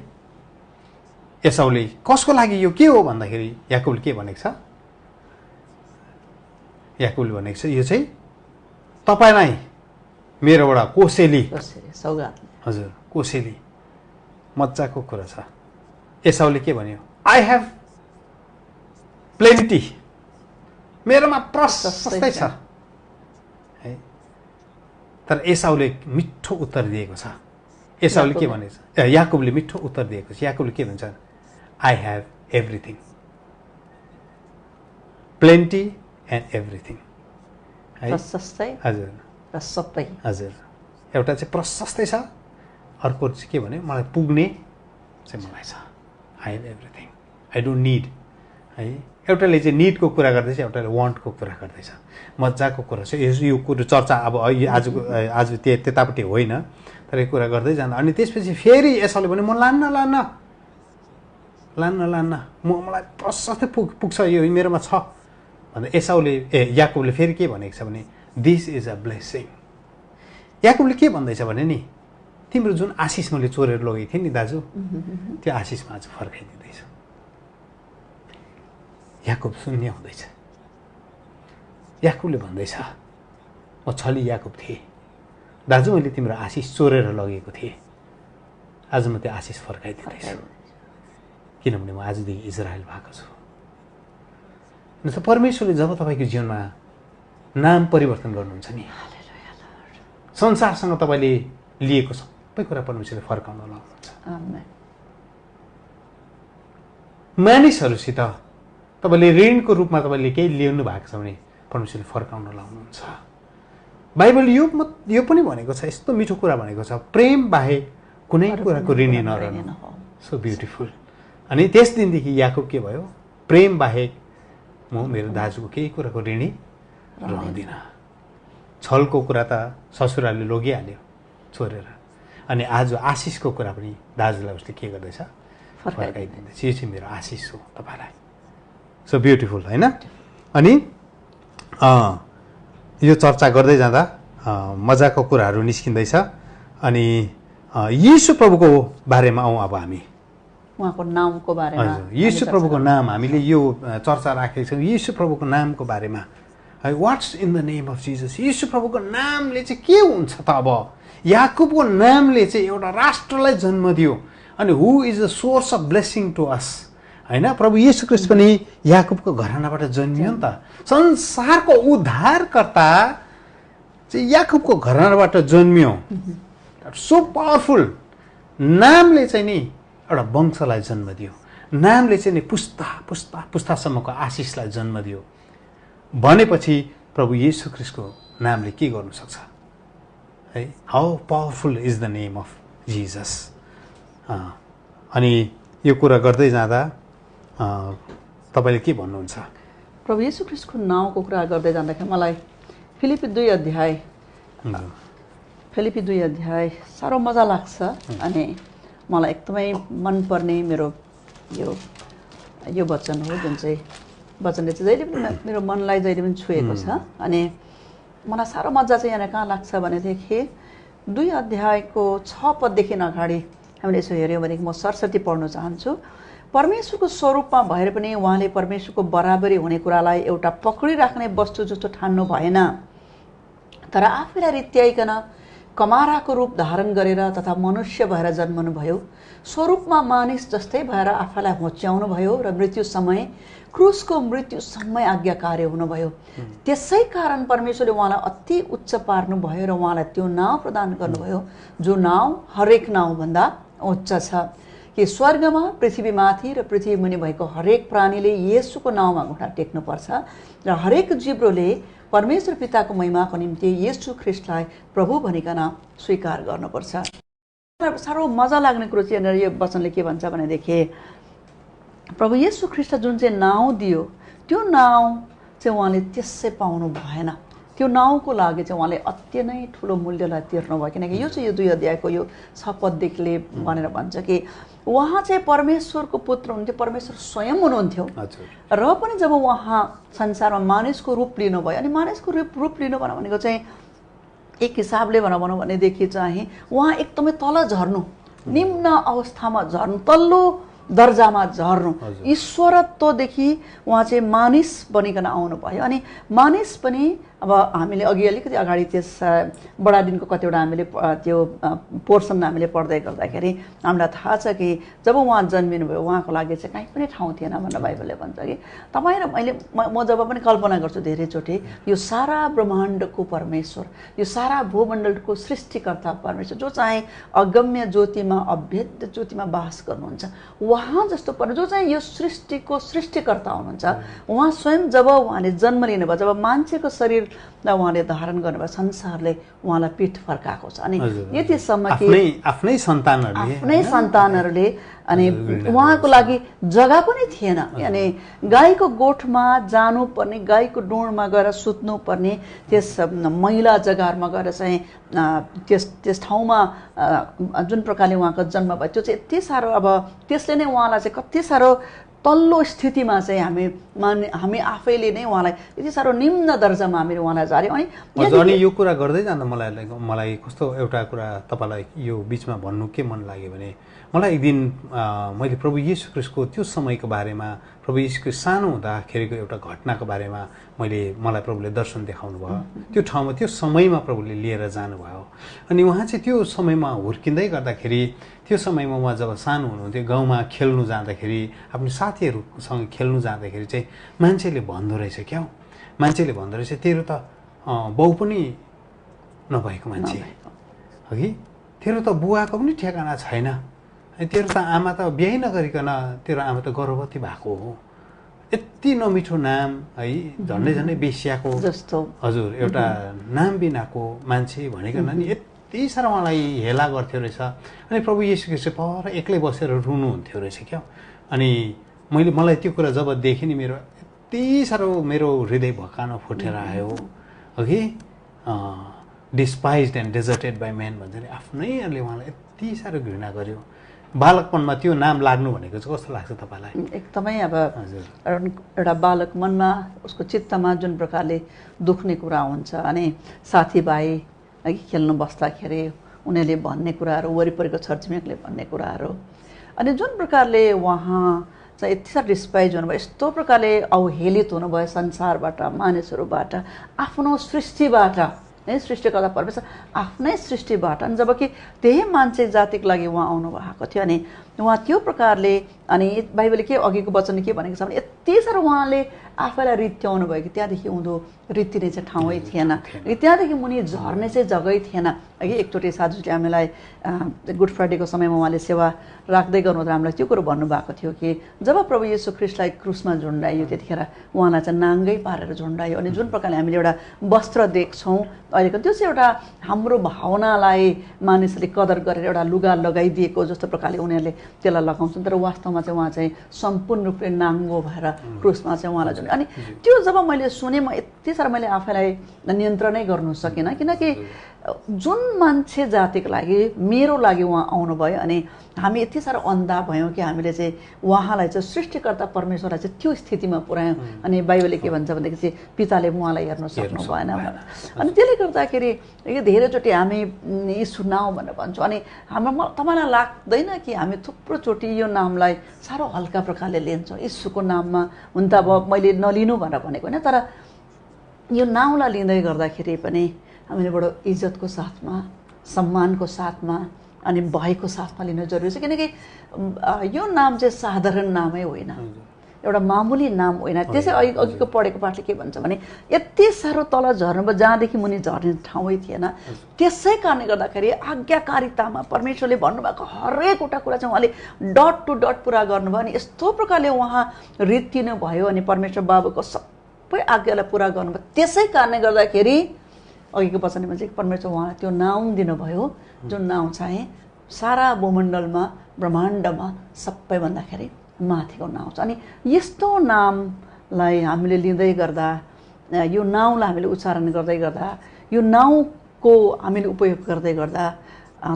एसाउले कसको लागि यो के हो भन्दाखेरि याकुबले के भनेको छ, याकुबले भनेको छ यो चाहिँ तपाईँलाई मेरोबाट कोसेली सौगात। हजुर कोसेली। मजाको कुरा छ। एसाउले के भन्यो, आई हेभ प्लेन्टी, मेरोमा प्रशस्तै छ है। तर एसाउले मिठो उत्तर दिएको छ। एसाउले के भनेको छ, याकुबले मिठो उत्तर दिएको छ। याकुबले के भन्छ, I have everything, plenty and everything है। हजुर हजुर, एउटा चाहिँ प्रशस्तै छ, अर्को चाहिँ के भन्यो, मलाई पुग्ने चाहिँ मलाई छ। I have everything, I don't need है। एउटाले चाहिँ निडको कुरा गर्दैछ, एउटाले वान्टको कुरा गर्दैछ। मजाको कुरा छ यो कुरो। चर्चा अब आज त्यतापट्टि होइन, तर यो कुरा गर्दै जाँदा अनि त्यसपछि फेरि एसाउले भन्यो म लान्न मलाई प्रशस्तै पुग्छ, यो मेरोमा छ भन्दा एसाउले याकुबले फेरि के भनेको छ भने दिस इज अ ब्लेसिङ। याकुबले के भन्दैछ भने नि तिम्रो जुन आशिष मैले चोरेर लगेको थिएँ नि दाजु, त्यो आशिषमा आज फर्काइदिँदैछ। याकुब शून्य हुँदैछ। याकुबले भन्दैछ म छली याकुब थिएँ दाजु, मैले तिम्रो आशिष चोरेर लगेको थिएँ, आज म त्यो आशिष फर्काइदिँदैछु किनभने म आजदेखि इजरायल भएको छु। जस्तो परमेश्वरले जब तपाईँको जीवनमा नाम परिवर्तन गर्नुहुन्छ नि, संसारसँग तपाईँले लिएको सबै कुरा परमेश्वरले फर्काउन लाउनुहुन्छ। मानिसहरूसित तपाईँले ऋणको रूपमा तपाईँले केही लिनु भएको छ भने परमेश्वरले फर्काउन लाउनुहुन्छ। बाइबल यो पनि भनेको छ, यस्तो मिठो कुरा भनेको छ, प्रेम बाहेक कुनै कुराको ऋणी नरहनु। So beautiful. अनि त्यस दिनदेखि याकुब के भयो, प्रेम बाहेक म मेरो दाजुको केही कुराको ऋणी रहँदिनँ। छलको कुरा त ससुराले लगिहाल्यो छोडेर, अनि आज आशिषको कुरा पनि दाजुलाई उसले के गर्दैछ फर्काइदिँदैछ। यो चाहिँ मेरो आशिष हो तपाईँलाई। सो ब्युटिफुल होइन। अनि यो चर्चा गर्दै जाँदा मजाको कुराहरू निस्किँदैछ। अनि येशू प्रभुको बारेमा आउँ अब हामी। उहाँको नामको बारेमा हजुर, येशू प्रभुको नाम हामीले यो चर्चा राखेको छौँ। येशू प्रभुको नामको बारेमा है, what's in the name of Jesus. येशू प्रभुको नामले चाहिँ के हुन्छ त? अब याकुबको नामले चाहिँ एउटा राष्ट्रलाई जन्म दियो। अनि who is the source of blessing to us होइन, प्रभु येशू ख्रीष्ट पनि याकुबको घरानाबाट जन्मियो नि त। संसारको उद्धारकर्ता चाहिँ याकुबको घरानाबाट जन्मियो। So powerful. नामले चाहिँ नि एउटा वंशलाई जन्म दियो। नामले चाहिँ नि पुस्ता पुस्ता पुस्तासम्मको आशिषलाई जन्म दियो भनेपछि प्रभु येशू ख्रीष्टको नामले के गर्नु सक्छ है? How powerful is the name of Jesus. अनि यो कुरा गर्दै जाँदा तपाईँले के भन्नुहुन्छ? प्रभु येशू ख्रीष्टको नाउँको कुरा गर्दै जाँदाखेरि मलाई फिलिपी 2 अध्याय साह्रो मजा लाग्छ। अनि मलाई एकदमै मनपर्ने मेरो यो वचन हो, जुन चाहिँ वचनले चाहिँ जहिले पनि मेरो मनलाई जहिले पनि छुएको छ। अनि मलाई साह्रो मजा चाहिँ यहाँ कहाँ लाग्छ भनेदेखि 2 अध्यायको 6 पददेखि अगाडि हामीले यसो हेऱ्यौँ भने म सरस्वती पढ्न चाहन्छु। परमेश्वरको स्वरूपमा भएर पनि उहाँले परमेश्वरको बराबरी हुने कुरालाई एउटा पक्रिराख्ने वस्तु जस्तो ठान्नु भएन, तर आफैलाई रित्याइकन कमाराको रूप धारण गरेर तथा मनुष्य भएर जन्मनु भयो। स्वरूपमा मानिस जस्तै भएर आफैलाई होच्याउनु भयो र क्रुसको मृत्युसम्म आज्ञाकारी हुनुभयो। त्यसै कारण परमेश्वरले उहाँलाई अति उच्च पार्नुभयो र उहाँलाई त्यो नाउँ प्रदान गर्नुभयो जो नाउँ हरेक नाउँभन्दा उच्च छ, कि स्वर्गमा, पृथ्वीमाथि र पृथ्वी मुनि भएको हरेक प्राणीले येशूको नाउँमा घुँडा टेक्नुपर्छ र हरेक जिब्रोले परमेश्वर पिताको महिमाको निम्ति येशू ख्रीष्टलाई प्रभु भनिकन स्वीकार गर्नुपर्छ। साह्रो मजा लाग्ने कुरो चाहिँ यो वचनले के भन्छ भनेदेखि प्रभु येशू ख्रीष्ट जुन चाहिँ नाउँ दियो त्यो नाउँ चाहिँ उहाँले त्यसै पाउनु भएन। त्यो नाउँको लागि चाहिँ उहाँले अति नै ठुलो मूल्यलाई तिर्नुभयो। किनकि यो चाहिँ यो 2 अध्यायको यो 6 पददेखिले भनेर भन्छ कि उहाँ चाहिँ परमेश्वरको पुत्र हुनुहुन्थ्यो, परमेश्वर स्वयं हुनुहुन्थ्यो। र पनि जब उहाँ संसारमा मानिसको रूप लिनुभयो, अनि मानिसको रूप लिनु भनेको चाहिँ एक हिसाबले भनौँ भनेदेखि चाहिँ उहाँ एकदमै तल झर्नु, निम्न अवस्थामा झर्नु, तल्लो दर्जामा झर्नु, ईश्वरत्वदेखि उहाँ चाहिँ मानिस बनिकन आउनुभयो। अनि मानिस पनि अब हामीले अघि अलिकति अगाडि त्यस बडा दिनको कतिवटा हामीले त्यो पोर्सन हामीले पढ्दै गर्दाखेरि हामीलाई थाहा छ कि जब उहाँ जन्मिनुभयो उहाँको लागि चाहिँ कहीँ पनि ठाउँ थिएन भनेर बाइबलले भन्छ कि तपाईँ र म जब पनि कल्पना गर्छु धेरैचोटि यो सारा ब्रह्माण्डको परमेश्वर, यो सारा भूमण्डलको सृष्टिकर्ता परमेश्वर जो चाहिँ अगम्य ज्योतिमा, अभेद्य ज्योतिमा वास गर्नुहुन्छ, उहाँ जस्तो जो चाहिँ यो सृष्टिको सृष्टिकर्ता हुनुहुन्छ, उहाँ स्वयं जब उहाँले जन्म लिनुभयो, जब मान्छेको शरीर उहाँले धारण गर्नुभयो, संसारले उहाँलाई पिठ फर्काएको छ। अनि यतिसम्म कि आफ्नै सन्तानहरूले अनि उहाँको लागि जग्गा पनि थिएन। अनि गाईको गोठमा जानुपर्ने, गाईको डोणमा गएर सुत्नुपर्ने त्यस मैला जग्गामा गएर चाहिँ त्यस ठाउँमा जुन प्रकारले उहाँको जन्म भयो त्यो चाहिँ यति साह्रो, अब त्यसले नै उहाँलाई चाहिँ कति साह्रो तल्लो स्थितिमा चाहिँ हामी आफैले नै उहाँलाई यति साह्रो निम्न दर्जामा हामीले उहाँलाई झार्यौँ। अनि यो कुरा गर्दै जाँदा मलाई कस्तो एउटा कुरा तपाईँलाई यो बिचमा भन्नु के मन लाग्यो भने मलाई एक दिन मैले प्रभु येशू ख्रीष्टको त्यो समयको बारेमा, प्रभु येशू ख्रीष्ट सानो हुँदाखेरिको एउटा घटनाको बारेमा मलाई प्रभुले दर्शन देखाउनु भयो। त्यो ठाउँमा, त्यो समयमा प्रभुले लिएर जानुभयो। अनि उहाँ चाहिँ त्यो समयमा हुर्किँदै गर्दाखेरि, त्यो समयमा उहाँ जब सानो हुनुहुन्थ्यो, गाउँमा खेल्नु जाँदाखेरि, आफ्नो साथीहरूसँग खेल्नु जाँदाखेरि चाहिँ मान्छेले भन्दो रहेछ, क्या हो, मान्छेले भन्दो रहेछ तेरो त बाउ पनि नभएको मान्छे हो कि, तेरो त बुवाको पनि ठेगाना छैन, तेरो त आमा त बिहे नगरिकन तेरो आमा त गर्भवती भएको हो। यति नमिठो नाम है, झन्डै झन्डै बेस्याको जस्तो हजुर एउटा नाम बिनाको मान्छे भनेकन नि यति साह्रो मलाई हेला गर्थ्यो रहेछ। अनि प्रभु येशू ख्रीष्ट पर एक्लै बसेर रुनुहुन्थ्यो रहेछ क्या। अनि मलाई त्यो कुरा जब देखेँ नि यति साह्रो मेरो हृदय भकान फुटेर आयो अघि। डिस्पाइज्ड एन्ड डेजर्टेड बाई म्यान भन्छ नि, आफ्नैहरूले उहाँलाई यति साह्रो घृणा गर्यो। बालकपनमा त्यो नाम लाग्नु भनेको चाहिँ कस्तो लाग्छ तपाईँलाई? एकदमै अब एउटा बालक मनमा उसको चित्तमा जुन प्रकारले दुख्ने कुरा हुन्छ अनि साथीभाइ है खेल्नु बस्दाखेरि उनीहरूले भन्ने कुराहरू, वरिपरिको छरछिमेकले भन्ने कुराहरू, अनि जुन प्रकारले उहाँ चाहिँ यति साह्रो डिस्पाइज हुनुभयो, यस्तो प्रकारले अवहेलित हुनुभयो संसारबाट, मानिसहरूबाट, आफ्नो सृष्टिबाट है, सृष्टिकर्ता परमेश्वर आफ्नै सृष्टिबाट। अनि जबकि त्यही मान्छे जातिको लागि उहाँ आउनुभएको थियो अनि उहाँ त्यो प्रकारले, अनि बाइबलले के अघिको वचनले के भनेको छ भने यति साह्रो उहाँले आफैलाई रित्याउनु भयो कि त्यहाँदेखि उँधो रित्तिने चाहिँ ठाउँै थिएन, त्यहाँदेखि मुनि झर्ने चाहिँ जग्गै थिएन। अघि एकचोटि साजुले हामीलाई गुड फ्राइडेको समयमा उहाँले सेवा राख्दै गर्नुहुँदा हामीलाई त्यो कुरो भन्नुभएको थियो कि जब प्रभु येशू ख्रिस्टलाई क्रुसमा झुन्डाइयो त्यतिखेर उहाँलाई चाहिँ नाङ्गै पारेर झुन्डाइयो। अनि जुन प्रकारले हामीले एउटा वस्त्र देख्छौँ अहिलेको, त्यो चाहिँ एउटा हाम्रो भावनालाई मानिसहरूले कदर गरेर एउटा लुगा लगाइदिएको जस्तो प्रकारले उनीहरूले त्यसलाई लगाउँछन्, तर वास्तवमा चाहिँ उहाँ चाहिँ सम्पूर्ण रूपले नाङ्गो भएर क्रुसमा चाहिँ उहाँलाई झुन्डायो। अनि त्यो जब मैले सुने, म यति साह्रो मैले आफैलाई नियन्त्रणै गर्नु सकिनँ, किनकि जुन मान्छे जातिको लागि, मेरो लागि उहाँ आउनुभयो अनि हामी यति साह्रो अन्धा भयौँ कि हामीले चाहिँ उहाँलाई चाहिँ सृष्टिकर्ता परमेश्वरलाई चाहिँ त्यो स्थितिमा पुर्यायौँ। अनि बाइबलले के भन्छ भनेदेखि चाहिँ पिताले उहाँलाई हेर्न सक्नु भएन। अनि त्यसले गर्दाखेरि धेरैचोटि हामी यीशु नाउँ भनेर भन्छौँ अनि हाम्रो तपाईँलाई लाग्दैन कि हामी थुप्रोचोटि यो नामलाई साह्रो हल्का प्रकारले लिन्छौँ? यीशुको नाममा हुन त अब मैले नलिनु भनेर भनेको होइन, तर यो नाउँलाई लिँदै गर्दाखेरि पनि हामीले बडो इज्जतको साथमा, सम्मानको साथमा अनि भयको साथमा लिनु जरुरी छ, किनकि यो नाम चाहिँ साधारण नामै होइन, एउटा मामुली नाम होइन। त्यसै अघिको पढेको पाठले के भन्छ भने यति साह्रो तल झर्नुभयो जहाँदेखि मुनि झर्ने ठाउँै थिएन। त्यसै कारणले गर्दाखेरि आज्ञाकारितामा परमेश्वरले भन्नुभएको हरेकवटा कुरा चाहिँ उहाँले डट टु डट पुरा गर्नुभयो। अनि यस्तो प्रकारले उहाँ रित्तिनु भयो अनि परमेश्वर बाबुको सबै आज्ञालाई पुरा गर्नुभयो। त्यसै कारणले गर्दाखेरि अघिको वचनमा चाहिँ परमेश्वर उहाँलाई त्यो नाउँ दिनुभयो, जुन नाउँ चाहिँ सारा भूमण्डलमा, ब्रह्माण्डमा सबैभन्दाखेरि माथिको नाउँ छ। अनि यस्तो नामलाई हामीले लिँदै गर्दा, यो नाउँलाई हामीले उच्चारण गर्दै गर्दा, यो नाउँको हामीले उपयोग गर्दै गर्दा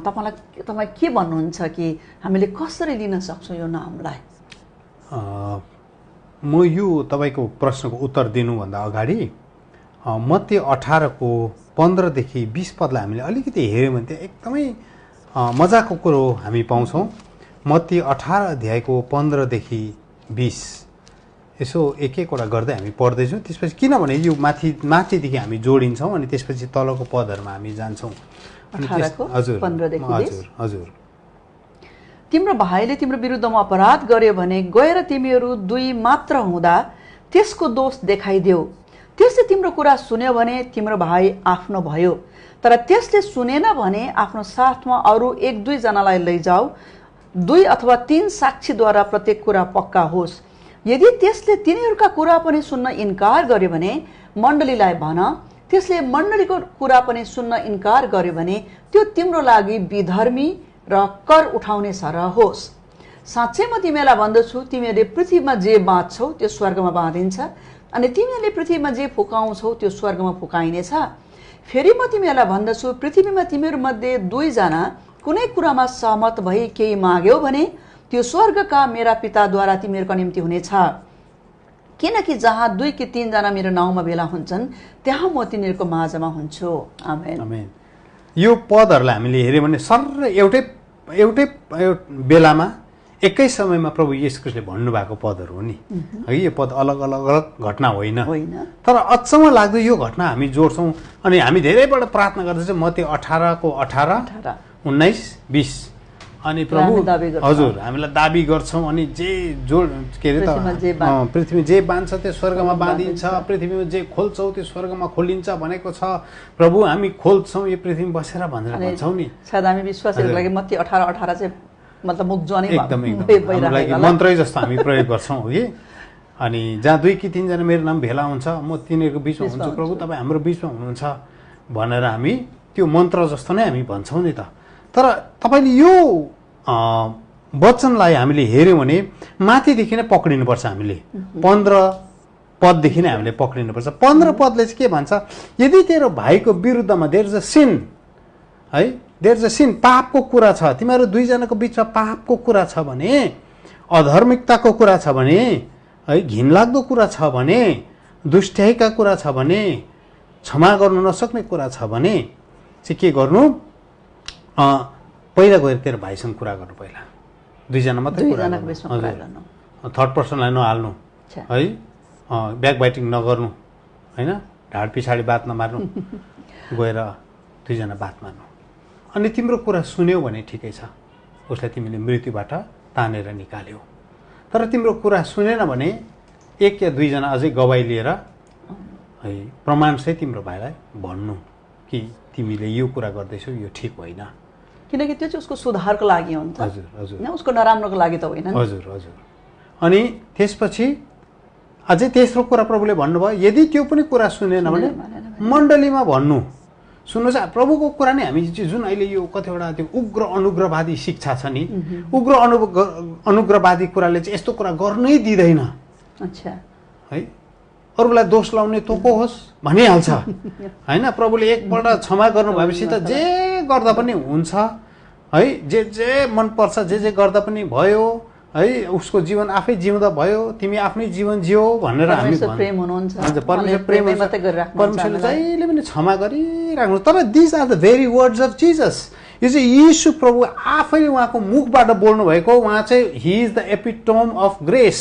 तपाईँ के भन्नुहुन्छ कि हामीले कसरी लिन सक्छौँ यो नामलाई? म यो तपाईँको प्रश्नको उत्तर दिनुभन्दा अगाडि मत्ती 18को 15देखि 20 पदलाई हामीले अलिकति हेऱ्यौँ भने त्यहाँ एकदमै मजाको कुरो हामी पाउँछौँ। मत्ती 18 अध्यायको 15देखि 20 यसो एक एकवटा गर्दै हामी पढ्दैछौँ। त्यसपछि किनभने यो माथिदेखि हामी जोडिन्छौँ अनि त्यसपछि तलको पदहरूमा हामी जान्छौँ। अनि हजुर 15देखि 20 हजुर तिम्रो भाइले तिम्रो विरुद्धमा अपराध गर्यो भने गएर तिमीहरू दुई मात्र हुँदा त्यसको दोष देखाइदेऊ। त्यसले तिम्रो कुरा सुन्यो भने तिम्रो भाइ आफ्नो भयो, तर त्यसले सुनेन भने आफ्नो साथमा अरू 1-2 जनालाई लैजाऊ, 2 अथवा 3 साक्षीद्वारा प्रत्येक कुरा पक्का होस्। यदि त्यसले तिनीहरूका कुरा पनि सुन्न इन्कार गर्यो भने मण्डलीलाई भन, त्यसले मण्डलीको कुरा पनि सुन्न इन्कार गर्यो भने त्यो तिम्रो लागि विधर्मी र कर उठाउने सरह होस्। साँच्चै म तिमीलाई भन्दछु, तिमीहरूले पृथ्वीमा जे बाँध्छौ त्यो स्वर्गमा बाँधिन्छ अनि तिमीहरूले पृथ्वीमा जे फुकाउँछौ त्यो स्वर्गमा फुकाइनेछ। फेरि म तिमीहरूलाई भन्दछु, पृथ्वीमा तिमीहरूमध्ये 2 जना कुनै कुरामा सहमत भई केही माग्यौ भने त्यो स्वर्गका मेरा पिताद्वारा तिमीहरूका निम्ति हुनेछ। किनकि जहाँ 2 कि 3 जना मेरो नाउँमा भेला हुन्छन् त्यहाँ म तिनीहरूको माझमा हुन्छु। आमेन आमेन। यो पदहरूलाई हामीले हेऱ्यौँ भने सर एउटै बेलामा एकै समयमा प्रभु येशू ख्रीष्टले भन्नुभएको पदहरू हो नि है। यो पद अलग अलग घटना होइन, तर अचम्म लाग्दो यो घटना हामी जोड्छौँ अनि हामी धेरैबाट प्रार्थना गर्दैछौँ। मत्ती 18को 18, 19, 20 अनि प्रभु हजुर हामीलाई दाबी गर्छौँ अनि जे जोड के अरे त पृथ्वीमा जे बाँध्छ त्यो स्वर्गमा बाँधिन्छ, पृथ्वीमा जे खोल्छौ त्यो स्वर्गमा खोलिन्छ भनेको छ। प्रभु हामी खोल्छौँ यो पृथ्वीमा बसेर भनेर भन्छौँ नि। सायद हामी विश्वासहरूको लागि मत्ती 18:18 चाहिँ मतलब मुख जोनी एकदमै मन्त्रै जस्तो हामी प्रयोग गर्छौँ कि। अनि जहाँ 2 कि 3 जना मेरो नाम भेला हुन्छ म तिनीहरूको बिचमा हुन्छु, प्रभु तपाईँ हाम्रो बिचमा हुनुहुन्छ भनेर हामी त्यो मन्त्र जस्तो नै हामी भन्छौँ नि त। तर तपाईँले यो वचनलाई हामीले हेऱ्यौँ भने माथिदेखि नै पक्रिनुपर्छ हामीले। 15 पददेखि नै हामीले पक्रिनुपर्छ। 15 पदले चाहिँ के भन्छ, यदि तेरो भाइको विरुद्धमा देयर इज अ सिन, है देयर इज अ सिन, पापको कुरा छ, तिमीहरू दुईजनाको बिचमा पापको कुरा छ भने, अधर्मिकताको कुरा छ भने, है घिनलाग्दो कुरा छ भने, दुष्ट्याइका कुरा छ भने, क्षमा गर्नु नसक्ने कुरा छ भने चाहिँ के गर्नु, पहिला गएर तेरो भाइसँग कुरा गर्नु, पहिला दुईजना मात्रै कुरा गर्नु, थर्ड पर्सनलाई नहाल्नु, है ब्याक बाइटिङ नगर्नु, होइन ढाड पछाडि बात नमार्नु, गएर दुईजना बात मार्नु। अनि तिम्रो कुरा सुन्यौ भने ठिकै छ, उसलाई तिमीले मृत्युबाट तानेर निकाल्यौ। तर तिम्रो कुरा सुनेन भने एक या दुईजना अझै गवाई लिएर है प्रमाणसहित तिम्रो भाइलाई भन्नु कि तिमीले यो कुरा गर्दैछौ, यो ठिक होइन, किनकि त्यो चाहिँ उसको सुधारको लागि हुन्छ। हजुर हजुर, उसको नराम्रोको लागि त होइन। हजुर हजुर। अनि त्यसपछि अझै तेस्रो कुरा प्रभुले भन्नुभयो, यदि त्यो पनि कुरा सुनेन भने मण्डलीमा भन्नु। सुन्नुहोस्, प्रभुको कुरा नै हामी जुन अहिले यो कतिवटा त्यो उग्र अनुग्रहवादी शिक्षा छ नि, उग्र अनुग्रहवादी कुराले चाहिँ यस्तो कुरा गर्नै दिँदैन। अच्छा, है अरूलाई दोष लाउने तँ को होस् भनिहाल्छ, होइन। प्रभुले एकपल्ट क्षमा गर्नु भएपछि त जे गर्दा पनि हुन्छ, है जे मनपर्छ जे गर्दा पनि भयो, है उसको जीवन आफै जिउँदा भयो, तिमी आफ्नै जीवन जियो भनेर हामी प्रेम हुनुहुन्छ, परमेश्वर प्रेम हुन्छ, परमेश्वरले जहिले पनि क्षमा गरिराख्नु। तर this are the very words of Jesus. यो चाहिँ यीशु प्रभु आफैले उहाँको मुखबाट बोल्नु भएको, उहाँ चाहिँ he is the epitome of grace,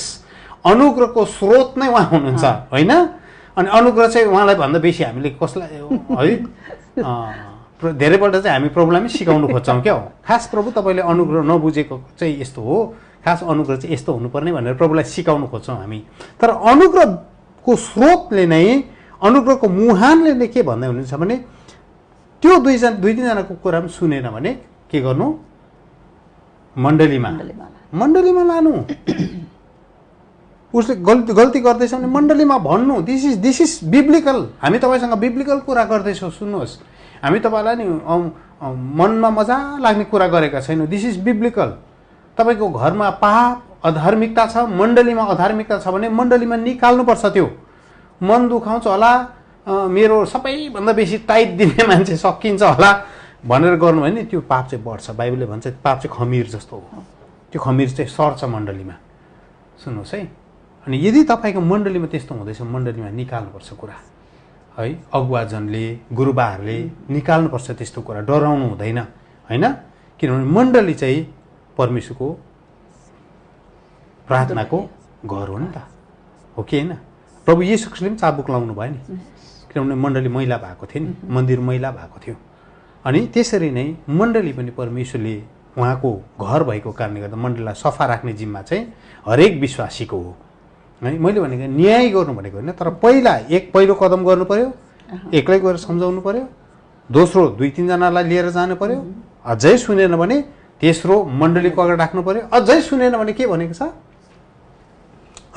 अनुग्रहको स्रोत नै उहाँ हुनुहुन्छ, होइन। अनि अनुग्रह चाहिँ उहाँलाई भन्दा बेसी हामीले कसलाई है धेरैपल्ट चाहिँ हामी प्रभुलाई पनि सिकाउनु खोज्छौँ क्या हो। खास प्रभु तपाईँले अनुग्रह नबुझेको चाहिँ यस्तो हो, खास अनुग्रह चाहिँ यस्तो हुनुपर्ने भनेर प्रभुलाई सिकाउनु खोज्छौँ हामी। तर अनुग्रहको स्रोतले नै, अनुग्रहको मुहानले नै के भन्दै हुनुहुन्छ भने, त्यो दुई तिनजनाको कुरा पनि सुनेन भने के गर्नु, मण्डलीमा लानु। उसले गल्ती गर्दैछ भने मण्डलीमा भन्नु, दिस इज बिब्लिकल। हामी तपाईँसँग बिब्लिकल कुरा गर्दैछौँ, सुन्नुहोस्, हामी तपाईँलाई नि मनमा मजा लाग्ने कुरा गरेका छैनौँ, दिस इज बिब्लिकल। तपाईँको घरमा पाप अधार्मिकता छ, मण्डलीमा अधार्मिकता छ भने मण्डलीमा निकाल्नुपर्छ। त्यो मन दुखाउँछ होला, मेरो सबैभन्दा बेसी टाइट दिने मान्छे सकिन्छ होला भनेर गर्नु भने त्यो पाप चाहिँ बढ्छ। बाइबलले भन्छ पाप चाहिँ खमीर जस्तो हो, त्यो खमीर चाहिँ सर्छ मण्डलीमा। सुन्नुहोस् है, अनि यदि तपाईँको मण्डलीमा त्यस्तो हुँदैछ, मण्डलीमा निकाल्नुपर्छ कुरा, है अगुवाजनले गुरुबाहरूले निकाल्नुपर्छ त्यस्तो कुरा, डराउनु हुँदैन, होइन। किनभने मण्डली चाहिँ परमेश्वरको प्रार्थनाको घर हो नि त, हो कि होइन। प्रभु येशू ख्रीष्टले पनि चाबुक लाउनु भयो नि, किनभने मण्डली मैला भएको थियो नि, मन्दिर मैला भएको थियो। अनि त्यसरी नै मण्डली पनि परमेश्वरले उहाँको घर भएको कारणले गर्दा मण्डलीलाई सफा राख्ने जिम्मा चाहिँ हरेक विश्वासीको हो, है। मैले भनेको न्याय गर्नु भनेको होइन, तर पहिलो कदम गर्नु पर्यो, एक्लै गएर सम्झाउनु पर्यो, दोस्रो दुई तिनजनालाई लिएर जानु पर्यो, अझै सुनेन भने तेस्रो मण्डलीको अगाडि राख्नु पर्यो, अझै सुनेन भने के भनेको छ,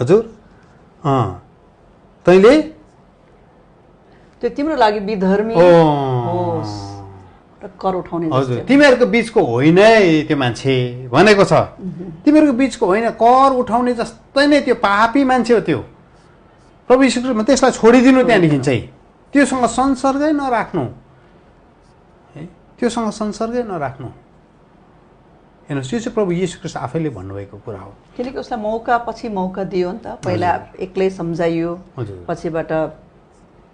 हजुर तैँले त्यो तिम्रो लागि विधर्मी होस् र कर उठाउने, हजुर तिमीहरूको बिचको होइन त्यो मान्छे भनेको छ, तिमीहरूको बिचको होइन, कर उठाउने जस्तै नै त्यो पापी मान्छे हो त्यो। प्रभु यीशु ख्रीष्टमा त्यसलाई छोडिदिनु, त्यहाँदेखि चाहिँ त्योसँग संसर्गै नराख्नु, है त्योसँग संसर्गै नराख्नु। हेर्नुहोस्, यो चाहिँ प्रभु यीशु ख्रीष्ट आफैले भन्नुभएको कुरा हो। किनकि उसलाई मौका दियो नि त, पहिला एक्लै सम्झाइयो, पछिबाट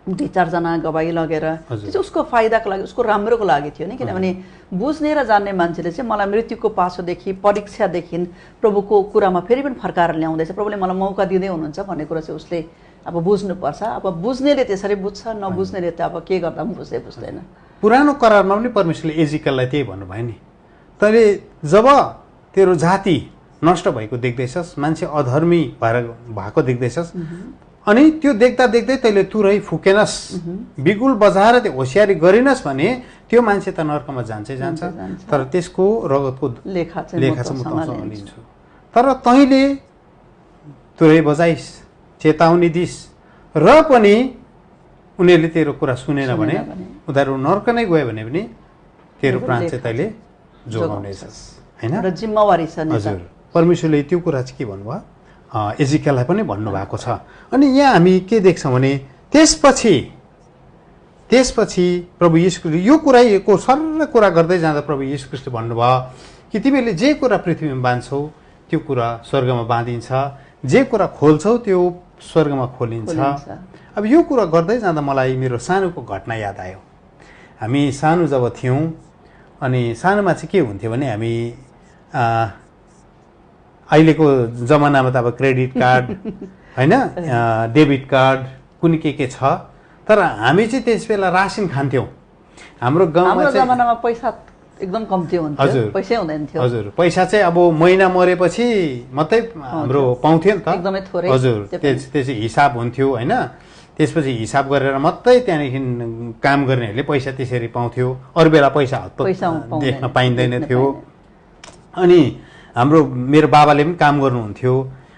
दुई चारजना गवाई लगेर, त्यो चाहिँ उसको फाइदाको लागि, उसको राम्रोको लागि थियो नि। किनभने बुझ्ने र जान्ने मान्छेले चाहिँ मलाई मृत्युको पासोदेखि परीक्षादेखि प्रभुको कुरामा फेरि पनि फर्काएर ल्याउँदैछ, प्रभुले मलाई मौका दिँदै हुनुहुन्छ भन्ने कुरा चाहिँ उसले अब बुझ्नुपर्छ। अब बुझ्नेले त्यसरी बुझ्छ, नबुझ्नेले त अब के गर्दा पनि बुझ्दैन। पुरानो करारमा पनि परमेश्वरले एजिकललाई त्यही भन्नुभयो नि, तैँले जब तेरो जाति नष्ट भएको देख्दैछस्, मान्छे अधर्मी भएको देख्दैछस्, अनि त्यो देख्दा देख्दै तैँले तुरै फुकेनस्, बिगुल बजाएर त्यो होसियारी गरिनस् भने त्यो मान्छे त नर्कमा जान्छ, तर त्यसको रगतको लेखा चाहिँ म तँसँग लिन्छु। तर तैँले तुरै बजाइस्, चेतावनी दिइस्, र पनि उनीहरूले तेरो कुरा सुनेन भने, उनीहरू नर्क नै गयो भने पनि तेरो प्राण चाहिँ तैँले जोगाउनेछस्, होइन। र जिम्मेवारी छ नि। हजुर, परमेश्वरले त्यो कुरा चाहिँ के भन्नुभयो, एजिकियललाई पनि भन्नुभएको छ। अनि यहाँ हामी के देख्छौँ भने त्यसपछि प्रभु यीशु ख्रीष्टले यो कुराको सरल कुरा गर्दै जाँदा प्रभु यीशु ख्रीष्टले भन्नुभयो कि तिमीहरूले जे कुरा पृथ्वीमा बाँध्छौ त्यो कुरा स्वर्गमा बाँधिन्छ, जे कुरा खोल्छौ त्यो स्वर्गमा खोलिन्छ। अब यो कुरा गर्दै जाँदा मलाई मेरो सानोको घटना याद आयो। हामी सानो जब थियौँ अनि सानोमा चाहिँ के हुन्थ्यो भने हामी अहिलेको जमानामा त अब क्रेडिट कार्ड होइन, डेबिट कार्ड कुनै के छ, तर हामी चाहिँ त्यस बेला रासिन खान्थ्यौँ। हाम्रो गाउँमा जमानामा पैसा एकदम कम्ती हुन्थ्यो, हजुर पैसै हुँदैन थियो। हजुर, पैसा चाहिँ अब महिना मरेपछि मात्रै हाम्रो पाउँथ्यो नि त, एकदमै थोरै। हजुर, त्यसपछि हिसाब हुन्थ्यो होइन, त्यसपछि हिसाब गरेर मात्रै त्यहाँदेखि काम गर्नेहरूले पैसा त्यसरी पाउँथ्यो। अरू बेला पैसा देख्न पाइँदैन थियो। अनि मेरो बाबाले पनि काम गर्नुहुन्थ्यो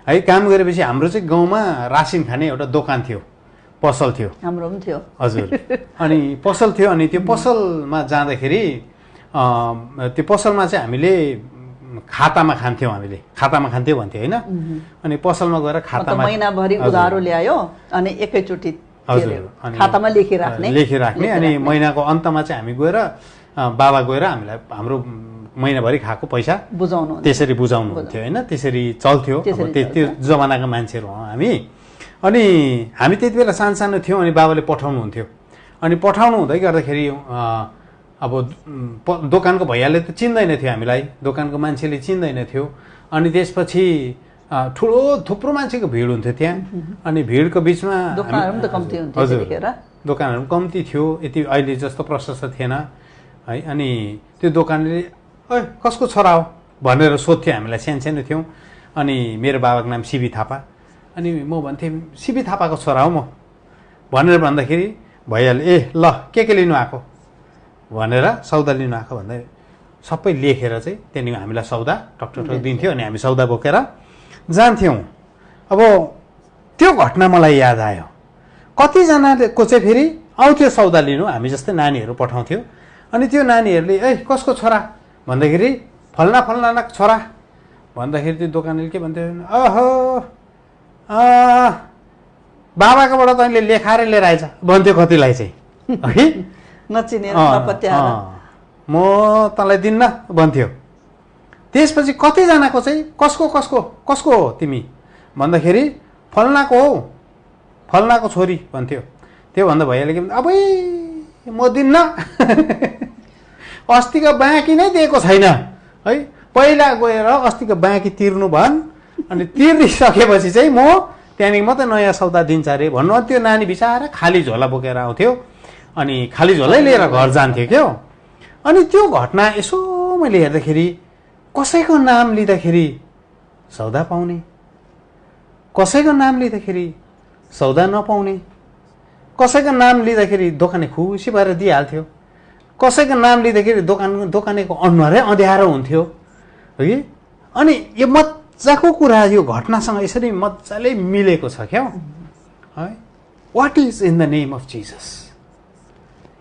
है। काम गरेपछि हाम्रो चाहिँ गाउँमा रासिन खाने एउटा दोकान थियो, पसल थियो, हाम्रो पनि थियो। हजुर, अनि पसल थियो। अनि त्यो पसलमा जाँदाखेरि त्यो पसलमा चाहिँ हामीले खातामा खान्थ्यौँ, खातामा खान्थ्यौँ भन्थ्यो होइन। अनि पसलमा गएर खातामा महिनाभरि उधारो ल्यायो अनि एकैचोटि खातामा लेखिराख्ने। अनि महिनाको अन्तमा चाहिँ हामी गएर बाबा गएर हामीलाई हाम्रो महिनाभरि खाएको पैसा त्यसरी बुझाउनु हुन्थ्यो होइन। त्यसरी चल्थ्यो, त्यो जमानाका मान्छेहरू हौँ हामी। अनि हामी त्यति बेला सानो थियौँ अनि बाबाले पठाउनु हुन्थ्यो। अनि पठाउनु हुँदै गर्दाखेरि अब दोकानको भैयाले त चिन्दैन थियो हामीलाई, दोकानको मान्छेले चिन्दैन थियो। अनि त्यसपछि थुप्रो मान्छेको भिड हुन्थ्यो त्यहाँ। अनि भिडको बिचमा हजुर दोकानहरू कम्ती थियो, यति अहिले जस्तो प्रशस्त थिएन है। अनि त्यो दोकानले कसको छोरा हो भनेर सोध्थ्यो हामीलाई, सानो थियौँ। अनि मेरो बाबाको नाम सिबी थापा। अनि म भन्थेँ सिबी थापाको छोरा हो म भनेर भन्दाखेरि भैयाले ल के लिनु आएको भनेर सौदा लिनु आएको भन्दा सबै लेखेर चाहिँ त्यहाँदेखि हामीलाई सौदा टक दिन्थ्यो। अनि हामी सौदा बोकेर जान्थ्यौँ। अब त्यो घटना मलाई याद आयो। कतिजनाको चाहिँ फेरि आउँथ्यो सौदा लिनु, हामी जस्तै नानीहरू पठाउँथ्यो। अनि त्यो नानीहरूले कसको छोरा भन्दाखेरि फल्ना छोरा भन्दाखेरि त्यो दोकानले के भन्थ्यो, अहो बाबाकोबाट तैँले लेखाएर लिएर आएछ भन्थ्यो कतिलाई चाहिँ है, नचिनेर म तँलाई दिन्न भन्थ्यो। त्यसपछि कतिजनाको चाहिँ कसको हो तिमी भन्दाखेरि फल्नाको हो, फल्नाको छोरी भन्थ्यो। त्यो भन्दा भैयाले के भन्थ्यो, अबै म दिन्न, अस्तिको बाँकी नै दिएको छैन है, पहिला गएर अस्तिको बाँकी तिर्नु भन्, अनि तिर्दिसकेपछि चाहिँ म त्यहाँदेखि मात्रै नयाँ सौदा दिन्छ अरे भन्नु। त्यो नानी बिचारा खाली झोला बोकेर आउँथ्यो अनि खाली झोलै लिएर घर जान्थ्यो क्या। अनि त्यो घटना यसो मैले हेर्दाखेरि कसैको नाम लिँदाखेरि सौदा पाउने, कसैको नाम लिँदाखेरि सौदा नपाउने, कसैको नाम लिँदाखेरि दोकाने खुसी भएर दिइहाल्थ्यो, कसैको नाम लिँदाखेरि दोकानेको अनुहारै अँध्यारो हुन्थ्यो है। अनि यो मजाको कुरा, यो घटनासँग यसरी मजाले मिलेको छ क्या है। What is in the name of Jesus,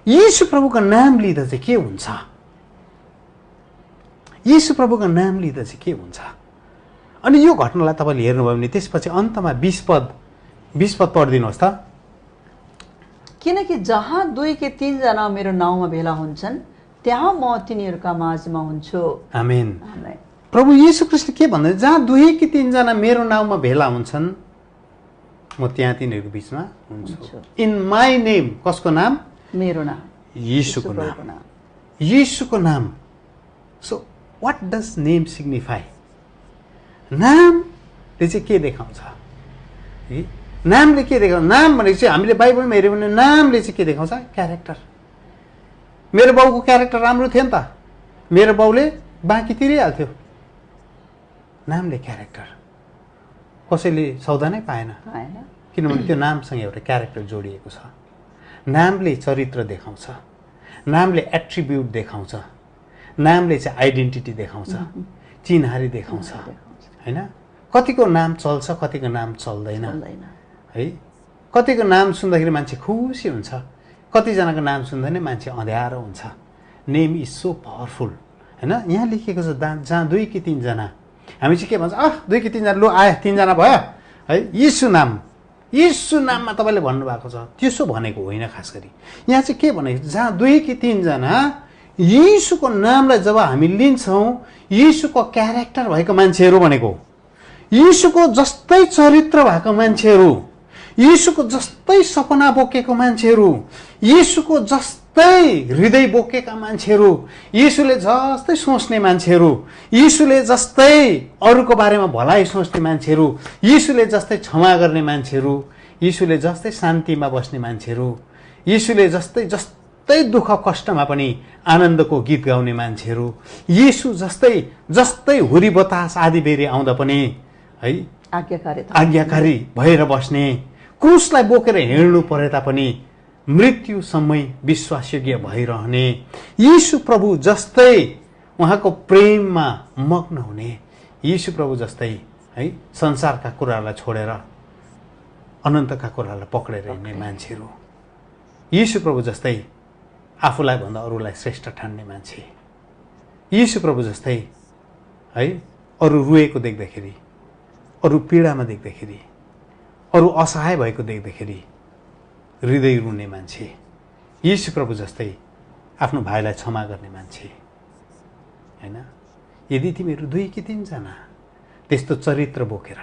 यीशु प्रभुको नाम लिँदा चाहिँ के हुन्छ, यीशु प्रभुको नाम लिँदा चाहिँ के हुन्छ। अनि यो घटनालाई तपाईँले हेर्नुभयो भने त्यसपछि अन्तमा 20 पद पढिदिनुहोस् त। किनकि जहाँ 2 कि 3 जना मेरो नाउँमा भेला हुन्छन् त्यहाँ म तिनीहरूका माझमा हुन्छु। आमेन। प्रभु यीशु ख्रीष्टले के भन्दै, जहाँ 2 कि 3 जना मेरो नाउँमा भेला हुन्छन् म त्यहाँ तिनीहरूको बिचमा हुन्छु। इन माई नेम, कसको नाम? मेरो नाम, यीशुको नाम, यीशुको नाम। So what does name signify? नामले चाहिँ के देखाउँछ? नामले के देखाउँछ? नाम भनेको चाहिँ हामीले बाइबलमा हेऱ्यौँ भने नामले चाहिँ के देखाउँछ? क्यारेक्टर। मेरो बाउको क्यारेक्टर राम्रो थियो नि त, मेरो बाउले बाँकी तिरिहाल्थ्यो। नामले क्यारेक्टर, कसैले सौदा नै पाएन, किनभने त्यो नामसँग एउटा क्यारेक्टर जोडिएको छ। नामले चरित्र देखाउँछ, नामले एट्रिब्युट देखाउँछ, नामले चाहिँ आइडेन्टिटी देखाउँछ, चिन्हारी देखाउँछ होइन। कतिको नाम चल्छ, कतिको नाम चल्दैन है। कतिको नाम सुन्दाखेरि मान्छे खुसी हुन्छ, कतिजनाको नाम सुन्दा नै मान्छे अँध्यारो हुन्छ। नेम इज सो पावरफुल होइन। यहाँ लेखिएको छ जहाँ 2 कि 3 जना हामी चाहिँ के भन्छ 2 कि 3 जना लु आए 3 जना भयो है यीशु नाममा तपाईँले भन्नुभएको छ। त्यसो भनेको होइन। खास गरी यहाँ चाहिँ के भनेको जहाँ 2 कि 3 जना यीशुको नामलाई जब हामी लिन्छौँ, यीशुको क्यारेक्टर भएको मान्छेहरू भनेको, यीशुको जस्तै चरित्र भएको मान्छेहरू, यीशुको जस्तै सपना बोकेको मान्छेहरू, यीशुको जस्तै हृदय बोकेका मान्छेहरू, यीशुले जस्तै सोच्ने मान्छेहरू, यीशुले जस्तै अरूको बारेमा भलाइ सोच्ने मान्छेहरू, यीशुले जस्तै क्षमा गर्ने मान्छेहरू, यीशुले जस्तै शान्तिमा बस्ने मान्छेहरू, यीशुले जस्तै दुःख कष्टमा पनि आनन्दको गीत गाउने मान्छेहरू, यीशु जस्तै हुरी बतास आदि बेरी आउँदा पनि है आज्ञाकारी भएर बस्ने, क्रुसलाई बोकेर हिँड्नु परे तापनि मृत्युसम्मै विश्वासयोग्य भइरहने, यीशु प्रभु जस्तै उहाँको प्रेममा मग्न हुने, यीशु प्रभु जस्तै है संसारका कुराहरूलाई छोडेर अनन्तका कुराहरूलाई पक्रेर हिँड्ने मान्छेहरू, यीशु प्रभु जस्तै आफूलाई भन्दा अरूलाई श्रेष्ठ ठान्ने मान्छे, यीशु प्रभु जस्तै है अरू रुएको देख्दाखेरि, अरू पीडामा देख्दाखेरि, अरू असहाय भएको देख्दाखेरि हृदय रुने मान्छे, यीशु प्रभु जस्तै आफ्नो भाइलाई क्षमा गर्ने मान्छे हैन। यदि तिमीहरू 2 कि 3 जना त्यस्तो चरित्र बोकेर,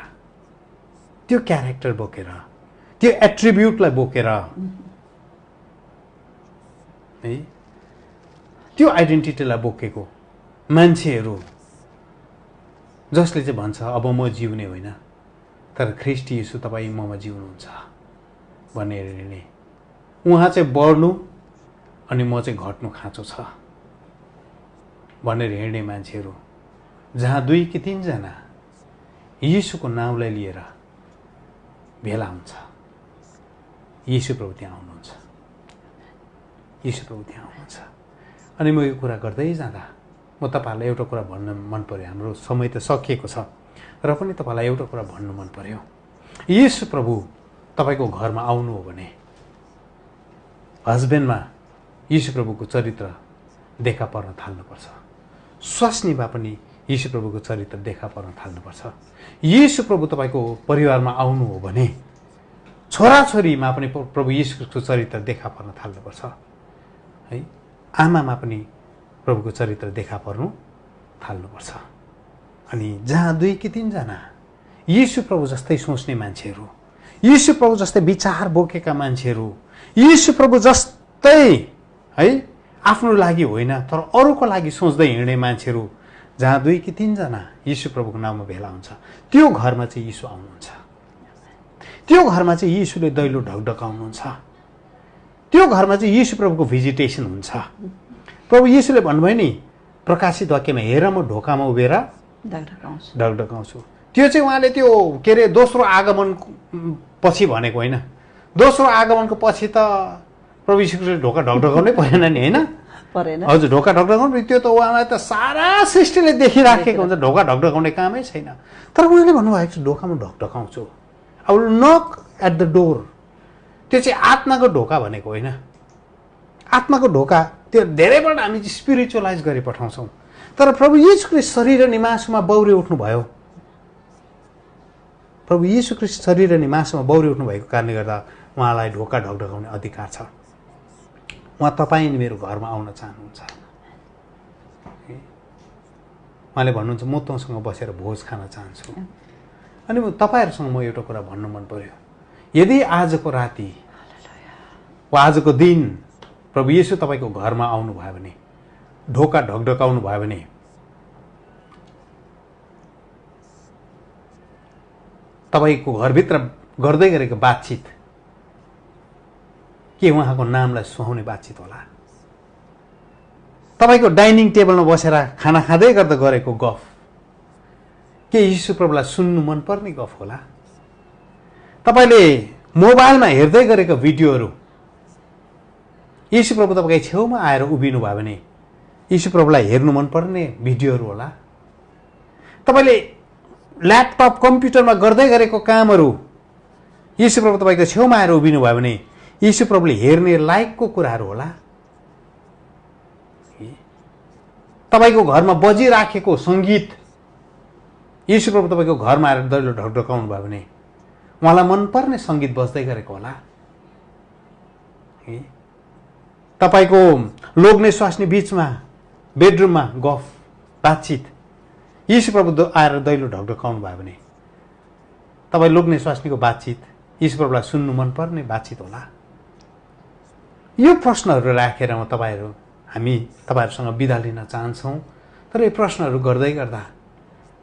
त्यो क्यारेक्टर बोकेर, त्यो एट्रिब्युटलाई बोकेर है त्यो आइडेन्टिटीलाई बोकेको मान्छेहरू, जसले चाहिँ भन्छ अब म जिउने होइन तर ख्रीष्ट येशू तपाईँ ममा जिउनुहुन्छ भनेर हिँड्ने, उहाँ चाहिँ बढ्नु अनि म चाहिँ घट्नु खाँचो छ भनेर हिँड्ने मान्छेहरू, जहाँ 2 कि 3 जना येशूको नाउँलाई लिएर भेला हुन्छ, येशू प्रभु त्यहाँ आउनुहुन्छ, येशू प्रभु त्यहाँ आउनुहुन्छ। अनि म यो कुरा गर्दै जाँदा म तपाईहरुलाई एउटा कुरा भन्न मन पर्यो। हाम्रो समय त सकिएको छ र पनि तपाईलाई एउटा कुरा भन्नु मन पर्यो। येशू प्रभु तपाईको घरमा आउनु हो भने हस्बेन्डमा येशू प्रभुको चरित्र देखा पर्न थाल्नुपर्छ। स्वास्नीमा पनि येशू प्रभुको चरित्र देखा पर्न थाल्नुपर्छ। येशू प्रभु तपाईको परिवारमा आउनु हो भने छोराछोरीमा पनि प्रभु येशूको चरित्र देखा पर्न थाल्नुपर्छ है। आमामा पनि प्रभुको चरित्र देखा पर्नु थाल्नुपर्छ। अनि जहाँ 2 कि 3 जना येशू प्रभु जस्तै सोच्ने मान्छेहरू, येशू प्रभु जस्तै विचार बोकेका मान्छेहरू, येशू प्रभु जस्तै है आफ्नो लागि होइन तर अरूको लागि सोच्दै हिँड्ने मान्छेहरू, जहाँ 2 कि 3 जना येशू प्रभुको नाममा भेला हुन्छ, त्यो घरमा चाहिँ येशू आउनुहुन्छ। त्यो घरमा चाहिँ येशूले दैलो ढकढकाउनुहुन्छ। त्यो घरमा चाहिँ येशू प्रभुको भिजिटेसन हुन्छ। प्रभु येशूले भन्नुभयो नि प्रकाशित वाक्यमा, हेर म ढोकामा उभिएर ढकढकाउँछु। त्यो चाहिँ उहाँले त्यो के अरे दोस्रो आगमन पछि भनेको होइन। दोस्रो आगमनको पछि त प्रभु येशूले ढोका ढकढकाउनै परेन नि, होइन? परेन। हजुर, ढोका ढकढकाउनु त्यो त उहाँलाई त सारा सृष्टिले देखिराखेको हुन्छ, ढोका ढकढकाउने कामै छैन। तर उहाँले भन्नुभएको छ ढोकामा ढकढकाउँछु, I will knock at the door. त्यो चाहिँ आत्माको ढोका भनेको होइन। आत्माको ढोका त्यो धेरैपल्ट हामी स्पिरिचुअलाइज गरी पठाउँछौँ। तर प्रभु येशू ख्रीष्ट शरीर र निमासमा बौरी उठ्नुभयो। प्रभु येशू ख्रीष्ट शरीर र निमासमा बौरी उठ्नु भएको कारणले गर्दा उहाँलाई ढोका ढकढकाउने अधिकार छ। उहाँ तपाईँ मेरो घरमा आउन चाहनुहुन्छ। उहाँले भन्नुहुन्छ म तँसँग बसेर भोज खान चाहन्छु। अनि तपाईँहरूसँग म एउटा कुरा भन्नु मन पर्यो। यदि आजको राति वा आजको दिन प्रभु येशू तपाईँको घरमा आउनुभयो भने, ढोका ढकढकाउनु भयो भने, तपाईँको घरभित्र गर्दै गरेको बातचित के उहाँको नामलाई सुहाउने बातचित होला? तपाईँको डाइनिङ टेबलमा बसेर खाना खाँदै गर्दा गरेको गफ के येशू प्रभुलाई सुन्नु मनपर्ने गफ होला? तपाईँले मोबाइलमा हेर्दै गरेको भिडियोहरू येशू प्रभु तपाईँको छेउमा आएर उभिनु भयो भने येशू प्रभुलाई हेर्नु मनपर्ने भिडियोहरू होला? तपाईँले ल्यापटप कम्प्युटरमा गर्दै गरेको कामहरू येशू प्रभु तपाईँको छेउमा आएर उभिनु भयो भने येशू प्रभुले हेर्ने लायकको कुराहरू होला? तपाईँको घरमा बजिराखेको सङ्गीत येशू प्रभु तपाईँको घरमा आएर दैलो ढकढकाउनु भयो भने उहाँलाई मनपर्ने सङ्गीत बज्दै गरेको होला। तपाईँको लोग्ने स्वास्नी बिचमा बेडरुममा गफ बातचित येशू प्रभु आएर दैलो ढकढकाउनु भयो भने तपाईँ लोग्ने स्वास्नीको बातचित येशू प्रभुलाई सुन्नु मनपर्ने बातचित होला। यो प्रश्नहरू राखेर हामी तपाईँहरूसँग बिदा लिन चाहन्छौँ। तर यो प्रश्नहरू गर्दै गर्दा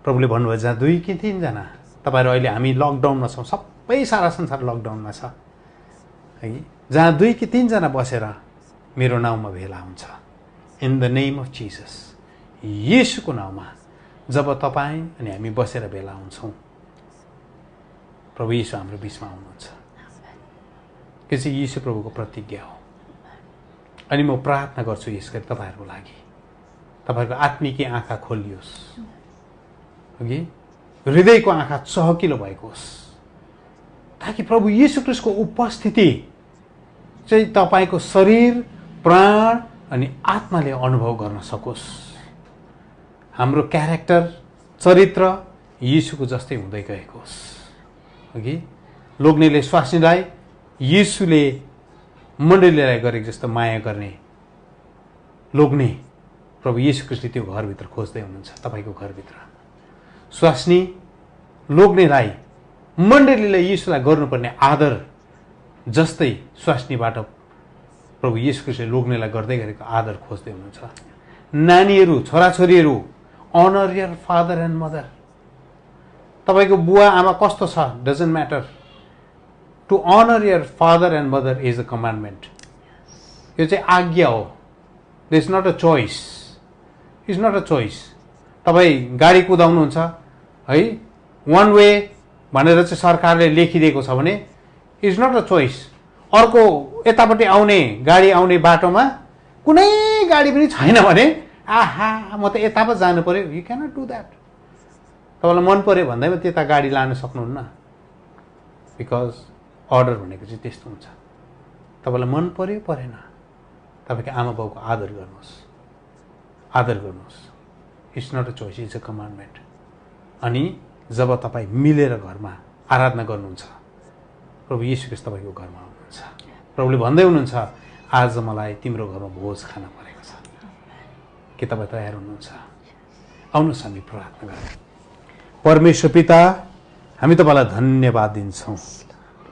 प्रभुले भन्नुभयो जहाँ 2 कि 3 जना तपाईँहरू अहिले हामी लकडाउनमा छौँ, सबै सारा संसार लकडाउनमा छ है, जहाँ 2 कि 3 जना बसेर मेरो नाउँमा भेला हुन्छ, इन द नेम अफ जिसस, येशूको नाउँमा जब तपाईँ अनि हामी बसेर भेला हुन्छौँ प्रभु येशू हाम्रो बिचमा आउनुहुन्छ। यो चाहिँ येशू प्रभुको प्रतिज्ञा हो। अनि म प्रार्थना गर्छु यस गरी तपाईँहरूको लागि तपाईँहरूको आत्मिकी आँखा खोलियोस्, हगि हृदयको आँखा चहकिलो भएको होस्, ताकि प्रभु येशू ख्रीष्टको उपस्थिति चाहिँ तपाईँको शरीर प्राण अनि आत्माले अनुभव गर्न सकोस्। हाम्रो क्यारेक्टर चरित्र येशूको जस्तै हुँदै गएको होस्। हगि लोग्नेले स्वास्नीलाई येशूले मण्डलीलाई गरेको जस्तो माया गर्ने लोग्ने प्रभु येशू ख्रीष्टले त्यो घरभित्र खोज्दै हुनुहुन्छ। तपाईँको घरभित्र स्वास्नी लोग्नेलाई मण्डलीले येशूलाई गर्नुपर्ने आदर जस्तै स्वास्नीबाट प्रभु येशू ख्रीष्टले लोग्नेलाई गर्दै गरेको आदर खोज्दै हुनुहुन्छ। नानीहरू छोराछोरीहरू honour your father and mother. तपाईँको बुवा आमा कस्तो छ doesn't matter, to honour your father and mother is a commandment. यो चाहिँ आज्ञा हो, this is not a choice, is not a choice. तपाईँ गाडी कुदाउनुहुन्छ है, वान वे भनेर चाहिँ सरकारले लेखिदिएको छ भने इज नट अ चोइस। अर्को यतापट्टि आउने गाडी आउने बाटोमा कुनै गाडी पनि छैन भने आहा म त यता पो जानु पर्यो, यु क्यानट डु द्याट। तपाईँलाई मन पर्यो भन्दैमा त्यता गाडी लान सक्नुहुन्न, बिकज अर्डर भनेको चाहिँ त्यस्तो हुन्छ। तपाईँलाई मन पर्यो परेन, तपाईँको आमा बाउको आदर गर्नुहोस्, आदर गर्नुहोस्। It's not a choice, it's a commandment. अनि जब तपाईँ मिलेर घरमा आराधना गर्नुहुन्छ प्रभु येशू ख्रीष्ट तपाईँको घरमा आउनुहुन्छ। प्रभुले भन्दै हुनुहुन्छ आज मलाई तिम्रो घरमा भोज खान परेको छ, के तपाईँ तयार हुनुहुन्छ? आउनुहोस् हामी प्रार्थना गरौँ। परमेश्वर पिता, हामी तपाईँलाई धन्यवाद दिन्छौँ,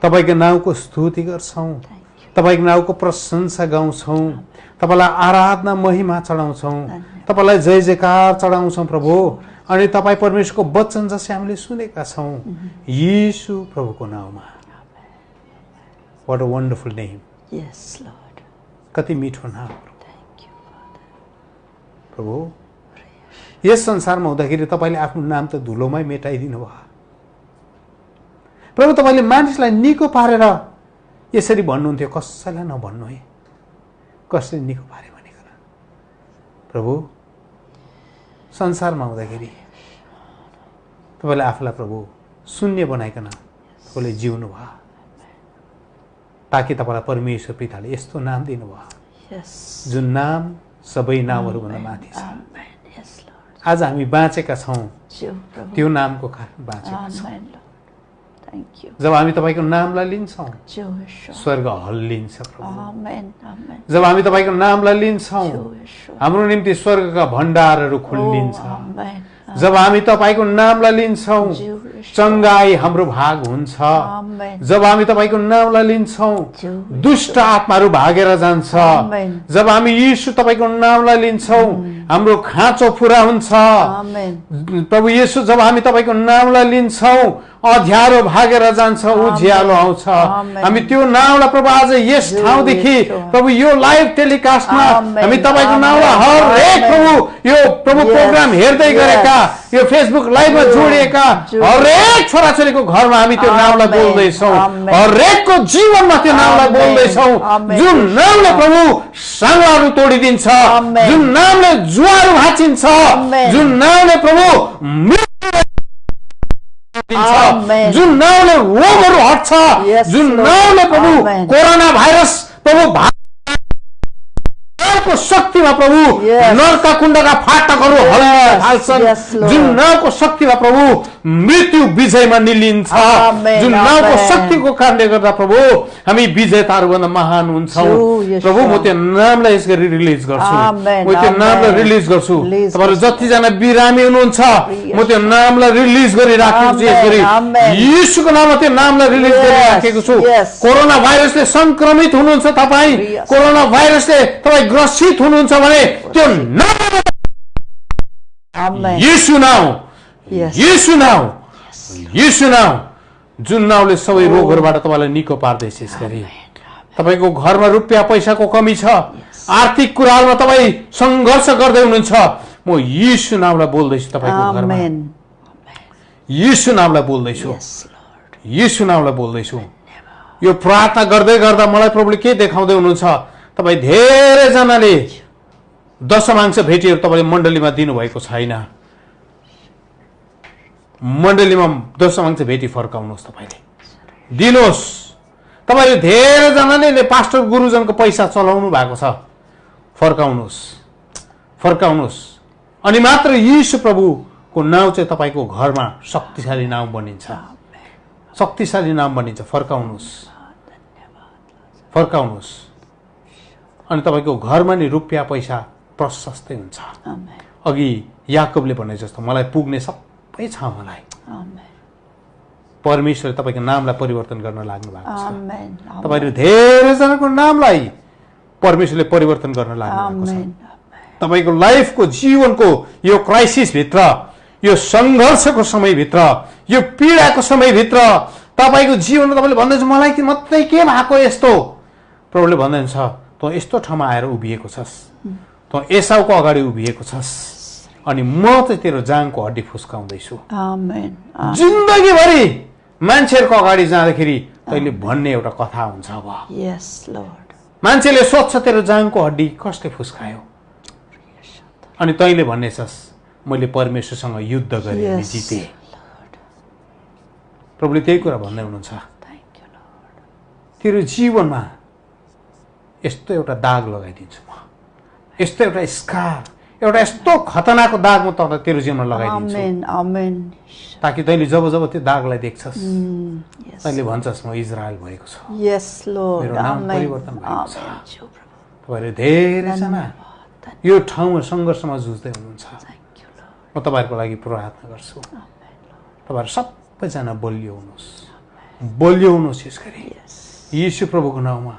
तपाईँको नाउँको स्तुति गर्छौँ, तपाईँको नाउँको प्रशंसा गाउँछौँ, तपाईँलाई आराधना महिमा चढाउँछौँ, तपाईँलाई जय जयकार चढाउँछौँ प्रभु। अनि तपाईँ परमेश्वरको वचन जसै हामीले सुनेका छौँ येशू प्रभुको नाउँमा। What a wonderful name. Yes, Lord. कति मिठो नाम Thank you, Father. प्रभु। यस संसारमा हुँदाखेरि तपाईँले आफ्नो नाम त धुलोमै मेटाइदिनु भयो प्रभु। तपाईँले मानिसलाई निको पारेर यसरी भन्नुहुन्थ्यो, कसैलाई नभन्नु है, कसरी निको पारे भनेको प्रभु। संसारमा हुँदाखेरि तपाईँले आफूलाई प्रभु शून्य बनाइकन तपाईँले जिउनु भयो, ताकि तपाईँलाई परमेश्वर पिताले यस्तो नाम दिनुभयो जुन नाम सबै नामहरूभन्दा माथि छ। आज हामी बाँचेका छौँ त्यो नामको कारण बाँचेका छौँ। जब हामी तपाईँको नामलाई लिन्छौँ स्वर्ग हल्लिन्छ प्रभु। जब हामी तपाईँको नामलाई लिन्छौँ हाम्रो निम्ति स्वर्गका भण्डारहरू खुल्लिन्छ। जब हामी तपाईँको नामलाई लिन्छौँ चङ्गाई हाम्रो भाग हुन्छ। जब हामी तपाईँको नामलाई लिन्छौँ दुष्ट आत्माहरू भागेर जान्छ। जब हामी येशू तपाईँको नामलाई लिन्छौँ हाम्रो खाँचो पुरा हुन्छ प्रभु येशू। जब हामी तपाईँको नामलाई लिन्छौँ अँध्यारो भागेर जान्छ, उज्यालो आउँछ। हामी त्यो नामलाई प्रभु आज यस ठाउँदेखि प्रभु यो लाइभ टेलिकास्टमा हामी तपाईँको नामलाई हरेक प्रभु यो प्रभु प्रोग्राम हेर्दै गरेका यो फेसबुक लाइभमा जोडिएका हरेक छोराछोरीको घरमा हामी त्यो नामलाई बोल्दैछौँ, हरेकको जीवनमा त्यो नामलाई बोल्दैछौँ। जुन नामले प्रभु साङ्लाहरू तोडिदिन्छ, जुन नामले जुवाहरू भाँचिन्छ, जुन नामले प्रभु जुन नामले रोगहरू हट्छ, जुन नामले प्रभु कोरोना भाइरस प्रभु नाउँको शक्तिमा प्रभु Yes. नरका कुण्डका फाटकहरू हल्लिन थाल्छन् Yes, Lord. जुन नाउँको शक्तिमा प्रभु मृत्यु विजयमा निलिन्छ Amen, जुन नाउँको Amen. शक्तिको कारणले गर्दा प्रभु हामी विजेताहरूभन्दा महान हुन्छौँ True, Yeshua. प्रभु म त्यो नामलाई यस गरी रिलिज गर्छु Amen, म त्यो नामलाई Amen. रिलिज गर्छु Release तपाईँहरू गर्छु। जतिजना बिरामी हुनुहुन्छ म त्यो नामलाई रिलिज गरिराखेको छु यस Amen, गरी Amen. यीशुको नाममा त्यो नामलाई रिलिज Yes, गरिराखेको छु yes. कोरोना भाइरसले संक्रमित हुनुहुन्छ तपाईँ Yes. कोरोना भाइरसले तपाईँ ग्रसित हुनुहुन्छ भने त्यो नाम Amen. यीशु नाम Yes. यीशु नाम यीशु नाम जुन नामले सबै रोगहरूबाट तपाईँलाई निको पार्दैछ यस गरी तपाईँको घरमा रुपियाँ पैसाको कमी छ आर्थिक कुराहरूमा तपाईँ सङ्घर्ष गर्दै हुनुहुन्छ म यीशु नामलाई बोल्दैछु तपाईँको घरमा Amen. यीशु नामलाई बोल्दैछु Yes, Lord. यीशु नामलाई बोल्दैछु यो प्रार्थना गर्दै गर्दा मलाई प्रभुले के देखाउँदै हुनुहुन्छ तपाईँ धेरैजनाले दशमांश भेटीहरू तपाईँले मण्डलीमा दिनुभएको छैन मण्डलीमा दशमांश भेटी फर्काउनुहोस् तपाईँले दिनुहोस् तपाईँले धेरैजनाले पास्टर गुरुजनको पैसा चलाउनु भएको छ फर्काउनुहोस् फर्काउनुहोस् अनि मात्र यीशु प्रभुको नाउँ चाहिँ तपाईँको घरमा शक्तिशाली नाउँ बनिन्छ शक्तिशाली नाम बनिन्छ फर्काउनुहोस् फर्काउनुहोस् अनि तपाईँको घरमा नि रुपियाँ पैसा प्रशस्तै हुन्छ Amen. अघि याकोबले भने जस्तो मलाई पुग्ने सबै छ मलाई Amen. परमेश्वरले तपाईँको नामलाई परिवर्तन गर्न लाग्नु भएको छ Amen. तपाईँहरू धेरैजनाको नामलाई परमेश्वरले परिवर्तन गर्न लाग्नु भएको छ Amen. तपाईँको लाइफको जीवनको यो क्राइसिसभित्र यो सङ्घर्षको समयभित्र यो पीडाको समयभित्र तपाईँको जीवनमा तपाईँले भन्दैछ मलाई मात्रै के भएको यस्तो प्रभुले भन्दैछ तँ यस्तो ठाउँमा आएर उभिएको छस् तँ एसाउको अगाडि उभिएको छस् अनि म चाहिँ तेरो जाङको हड्डी फुस्काउँदैछु Amen. जिन्दगीभरि मान्छेहरूको अगाडि जाँदाखेरि तैँले भन्ने एउटा कथा हुन्छ अब Yes, Lord. मान्छेले सोध्छ तेरो जाङको हड्डी कसले फुस्कायो अनि तैँले भन्नेछस् मैले परमेश्वरसँग युद्ध गरेँ अनि Yes, जिते Lord. प्रभुले त्यही कुरा भन्दै हुनुहुन्छ Thank you, Lord. तेरो जीवनमा यस्तो एउटा दाग लगाइदिन्छु म यस्तो एउटा स्कार एउटा यस्तो खतरनाक दाग म त तेरो जीवनमा लगाइदिन्छु Amen. Amen. ताकि तैँले जब जब त्यो दागलाई देख्छस् Yes. तैँले भन्छस् म इजरायल भएको छु Yes, Lord. मेरो नाम Amen. परिवर्तन भएको छ। Amen. ज्यू प्रभु। तपाईँहरू धेरैजना यो ठाउँमा सङ्घर्षमा जुझ्दै हुनुहुन्छ Thank you, Lord. म तपाईँहरूको लागि प्रार्थना गर्छु तपाईँहरू सबैजना बलियो हुनुहोस् यस गरी यीशु प्रभुको नाउँमा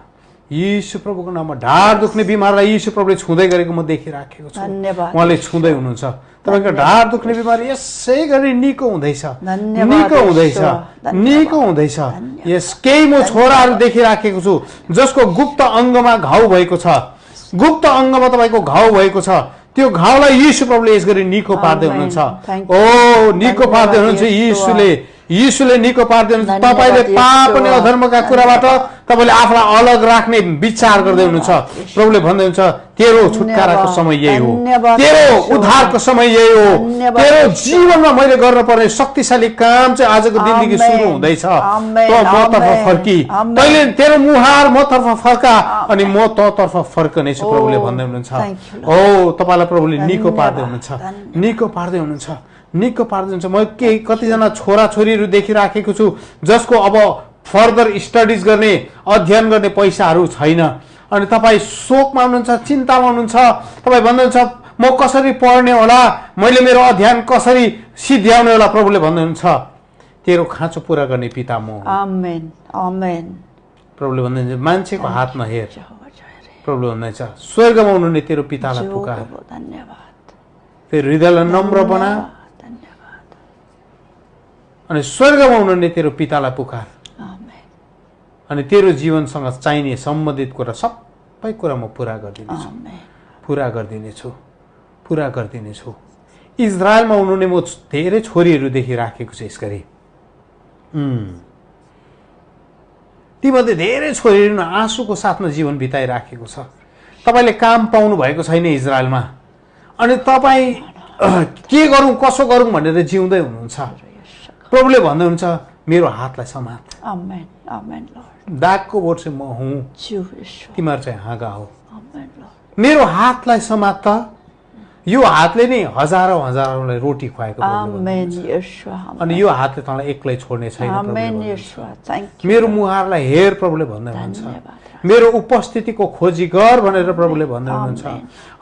यीशु प्रभुको नाममा ढाड दुख्ने बिमारलाई यीशु प्रभुले छुँदै गरेको म देखिराखेको छु धन्यवाद। उहाँले छुँदै हुनुहुन्छ तपाईँको ढाड दुख्ने बिमारी यसै गरी निको हुँदैछ धन्यवाद, निको हुँदैछ ईश्वर। धन्यवाद। निको हुँदैछ यस केही म छोराहरू देखिराखेको छु जसको गुप्त अङ्गमा घाउ भएको छ गुप्त अङ्गमा तपाईँको घाउ भएको छ त्यो घाउलाई यीशु प्रभुले यस गरी निको पार्दै Amen. हुनुहुन्छ Thank you. ओ निको पार्दै धन्यवाद, हुनुहुन्छ यीशुले निको पार्दै हुनुहुन्छ धन्यवाद, तपाईँले पाप अनि ईश्वर। अधर्मका कुराबाट तपाईँले आफूलाई अलग राख्ने विचार गर्दै हुनुहुन्छ प्रभुले भन्दै हुन्छ तेरो छुटकाराको समय यही हो धन्यवाद, तेरो ईश्वर। उद्धारको समय यही हो धन्यवाद, तेरो ईश्वर। जीवनमा मैले गर्नुपर्ने शक्तिशाली काम चाहिँ आजको दिनदेखि Amen. सुरु हुँदैछ Amen. तँ मतर्फ Amen. फर्की Amen. तैँले तेरो मुहार मतर्फ फर्का अनि म तँतर्फ फर्कनेछु प्रभुले भन्दै हुनुहुन्छ thank you, ओ तपाईँलाई प्रभुले निको पार्दै धन्यवाद, हुनुहुन्छ धन्यवाद। निको पार्दै हुनुहुन्छ निको पार्दै हुनुहुन्छ म केही कतिजना छोराछोरीहरू देखिराखेको छु जसको अब फर्दर स्टडिज गर्ने अध्ययन गर्ने पैसाहरू छैन अनि तपाईँ शोकमा हुनुहुन्छ चिन्तामा हुनुहुन्छ तपाईँ भन्नुहुन्छ म कसरी पढ्ने होला मैले मेरो अध्ययन कसरी सिद्ध्याउने होला प्रभुले भन्नुहुन्छ तेरो खाँचो पुरा गर्ने पिता म हुँ। Amen. Amen. प्रभुले भन्नुहुन्छ मान्छेको हात नहेर जेहोवा जय प्रभुले भन्नुहुन्छ स्वर्गमा हुनुहुने तेरो पितालाई जेहोवा पुकार प्रभु, धन्यवाद। तेरो हृदयलाई नम्र बना धन्यवाद। अनि स्वर्गमा हुनुहुने तेरो पितालाई पुकार Amen. अनि तेरो जीवनसँग चाहिने सम्बन्धित कुरा सबै कुरा म पुरा गरिदिनेछु Amen. पुरा गरिदिनेछु पुरा गरिदिनेछु इजरायलमा हुनुहुने म धेरै छोरीहरू देखिराखेको छु यसगरी तीमध्ये धेरै छोरीहरू आँसुको साथमा जीवन बिताइराखेको छ तपाईँले काम पाउनु भएको छैन इजरायलमा अनि तपाईँ के गरौँ कसो गरौँ भनेर जिउँदै हुनुहुन्छ प्रभुले भन्दै हुन्छ मेरो हातलाई समात Amen. Amen, Lord. दागको बोट चाहिँ म हुँ ज्यू ईश्वर। तिमीहरू चाहिँ हाँगा हो Amen, Lord. मेरो हातलाई समात त, यो हातले नै हजारौँ हजारौँलाई रोटी खुवाएको प्रभुले आमेन भन्नुहुन्छ। येशूवा अनि यो हातले तँलाई एक्लै छोड्ने छैन प्रभुले आमेन भन्नुहुन्छ। येशूवा थ्याङ्क यू मेरो मुहारलाई हेर प्रभुले भन्दै हुनुहुन्छ। धन्यवाद मेरो उपस्थितिको खोजी गर भनेर प्रभुले भन्दै हुनुहुन्छ।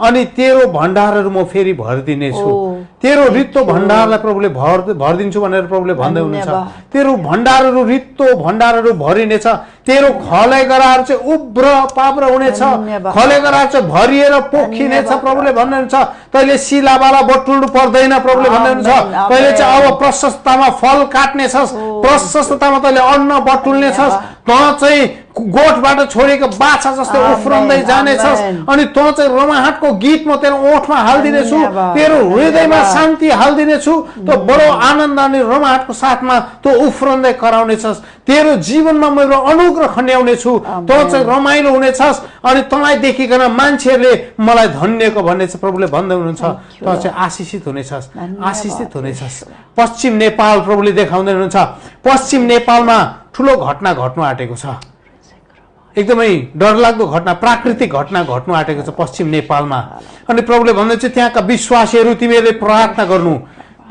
अनि तेरो भण्डारहरू म फेरि भरिदिनेछु, तेरो रित्तो भण्डारलाई प्रभुले भरिदिन्छु भनेर प्रभुले भन्दै हुनुहुन्छ। तेरो भण्डारहरू रित्तो भण्डारहरू भरिनेछ, तेरो खले गराहरू चाहिँ उब्र पाब्र हुनेछ, खले गराहरू चाहिँ भरिएर पोखिनेछ प्रभुले भन्नुहुन्छ। तैँले सिलाबाला बटुल्नु पर्दैन प्रभुले भन्दै हुनुहुन्छ। तैँले चाहिँ अब प्रशस्ततामा फल काट्नेछस्, प्रशस्ततामा तैँले अन्न बटुल्नेछस्, तँ चाहिँ गोठबाट छोडेको बाछा जस्तै उफ्रँदै जानेछस्। अनि तँ चाहिँ रमाहाटको गीत म तेरो ओठमा हालिदिनेछु, तेरो हृदयमा शान्ति हालिदिनेछु, त बडो आनन्द अनि रमाहाटको साथमा तँ उफ्रँदै कराउनेछस्। तेरो जीवनमा मेरो अनुग्रह खन्याउनेछु, तँ चाहिँ रमाइलो हुनेछस्। अनि तँलाई देखिकन मान्छेहरूले मलाई धन्यको भन्ने चाहिँ प्रभुले भन्दै हुनुहुन्छ। तँ चाहिँ आशिषित हुनेछस्, आशिषित हुनेछस्। पश्चिम नेपाल प्रभुले देखाउँदै हुनुहुन्छ। पश्चिम नेपालमा ठुलो घटना घट्नु आँटेको छ, एकदमै डरलाग्दो घटना, प्राकृतिक घटना घट्नु आँटेको छ पश्चिम नेपालमा। अनि प्रभुले भन्नुहुन्छ त्यहाँका विश्वासीहरू तिमीहरूले प्रार्थना गर्नु,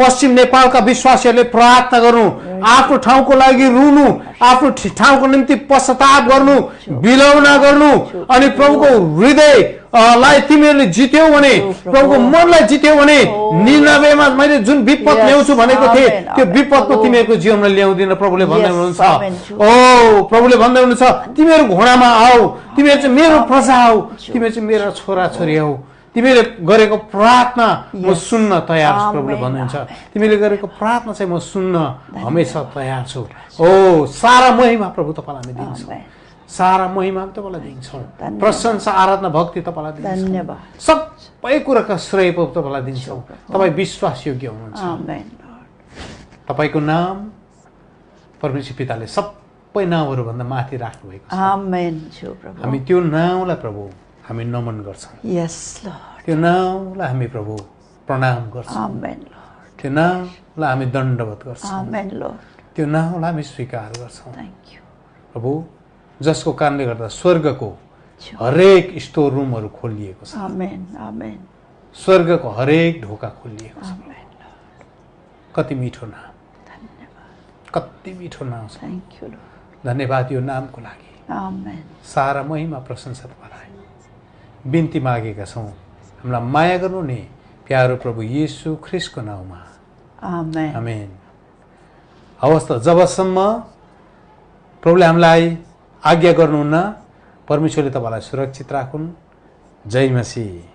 पश्चिम नेपालका विश्वासीहरूले प्रार्थना गर्नु, आफ्नो ठाउँको लागि रुनु, आफ्नो ठाउँको निम्ति पश्चाताप गर्नु, विलौना गर्नु। अनि प्रभुको हृदयलाई तिमीहरूले जित्यौ भने, प्रभुको मनलाई जित्यौ भने, निनवेमा मैले जुन विपद ल्याउँछु भनेको थिएँ त्यो विपदको तिमीहरूको जीवनमा ल्याउँदिन प्रभुले भन्दै हुनुहुन्छ। ओ प्रभुले भन्दै हुनुहुन्छ तिमीहरू घोडामा आऊ, तिमीहरू चाहिँ मेरो प्रजा हौ, तिमीहरू चाहिँ मेरा छोराछोरी हौ, तिमीले गरेको प्रार्थना म सुन्न तयार छु प्रभुले भन्नुहुन्छ। तिमीले गरेको प्रार्थना चाहिँ म सुन्न हमेसा तयार छु। ओ सारा महिमा प्रभु तपाईँलाई हामी दिन्छौँ, सारा महिमा तपाईँलाई दिन्छौँ, प्रशंसा आराधना भक्ति तपाईँलाई दिन्छौँ, सबै कुराका श्रेय तपाईँलाई दिन्छौँ। तपाईँ विश्वासयोग्य हुनुहुन्छ। तपाईँको नाम परमेश्वर पिताले सबै नाउँहरूभन्दा माथि राख्नुभएको छ। हामी त्यो नाउँलाई प्रभु हामी नमन गर्छौँ, त्यो नाउँलाई हामी प्रभु प्रणाम गर्छौँ, त्यो नाउँलाई हामी दण्डवत गर्छौँ, त्यो नाउँलाई हामी स्वीकार गर्छौँ प्रभु, जसको कारणले गर्दा स्वर्गको हरेक स्टोर रुमहरू खोलिएको छ, स्वर्गको हरेक ढोका खोलिएको छ। कति मिठो नाम, कति मिठो नाम छ। धन्यवाद यो नामको लागि। सारा महिमा प्रशंसा तपाईँलाई बिन्ती मागेका छौँ। हामीलाई माया गर्नु नि प्यारो प्रभु येशू ख्रिस्टको नाउँमा, आमेन। हवस् त, जबसम्म प्रभुले हामीलाई आज्ञा गर्नुहुन्न, परमेश्वरले तपाईँलाई सुरक्षित राखुन्। जय मसीह।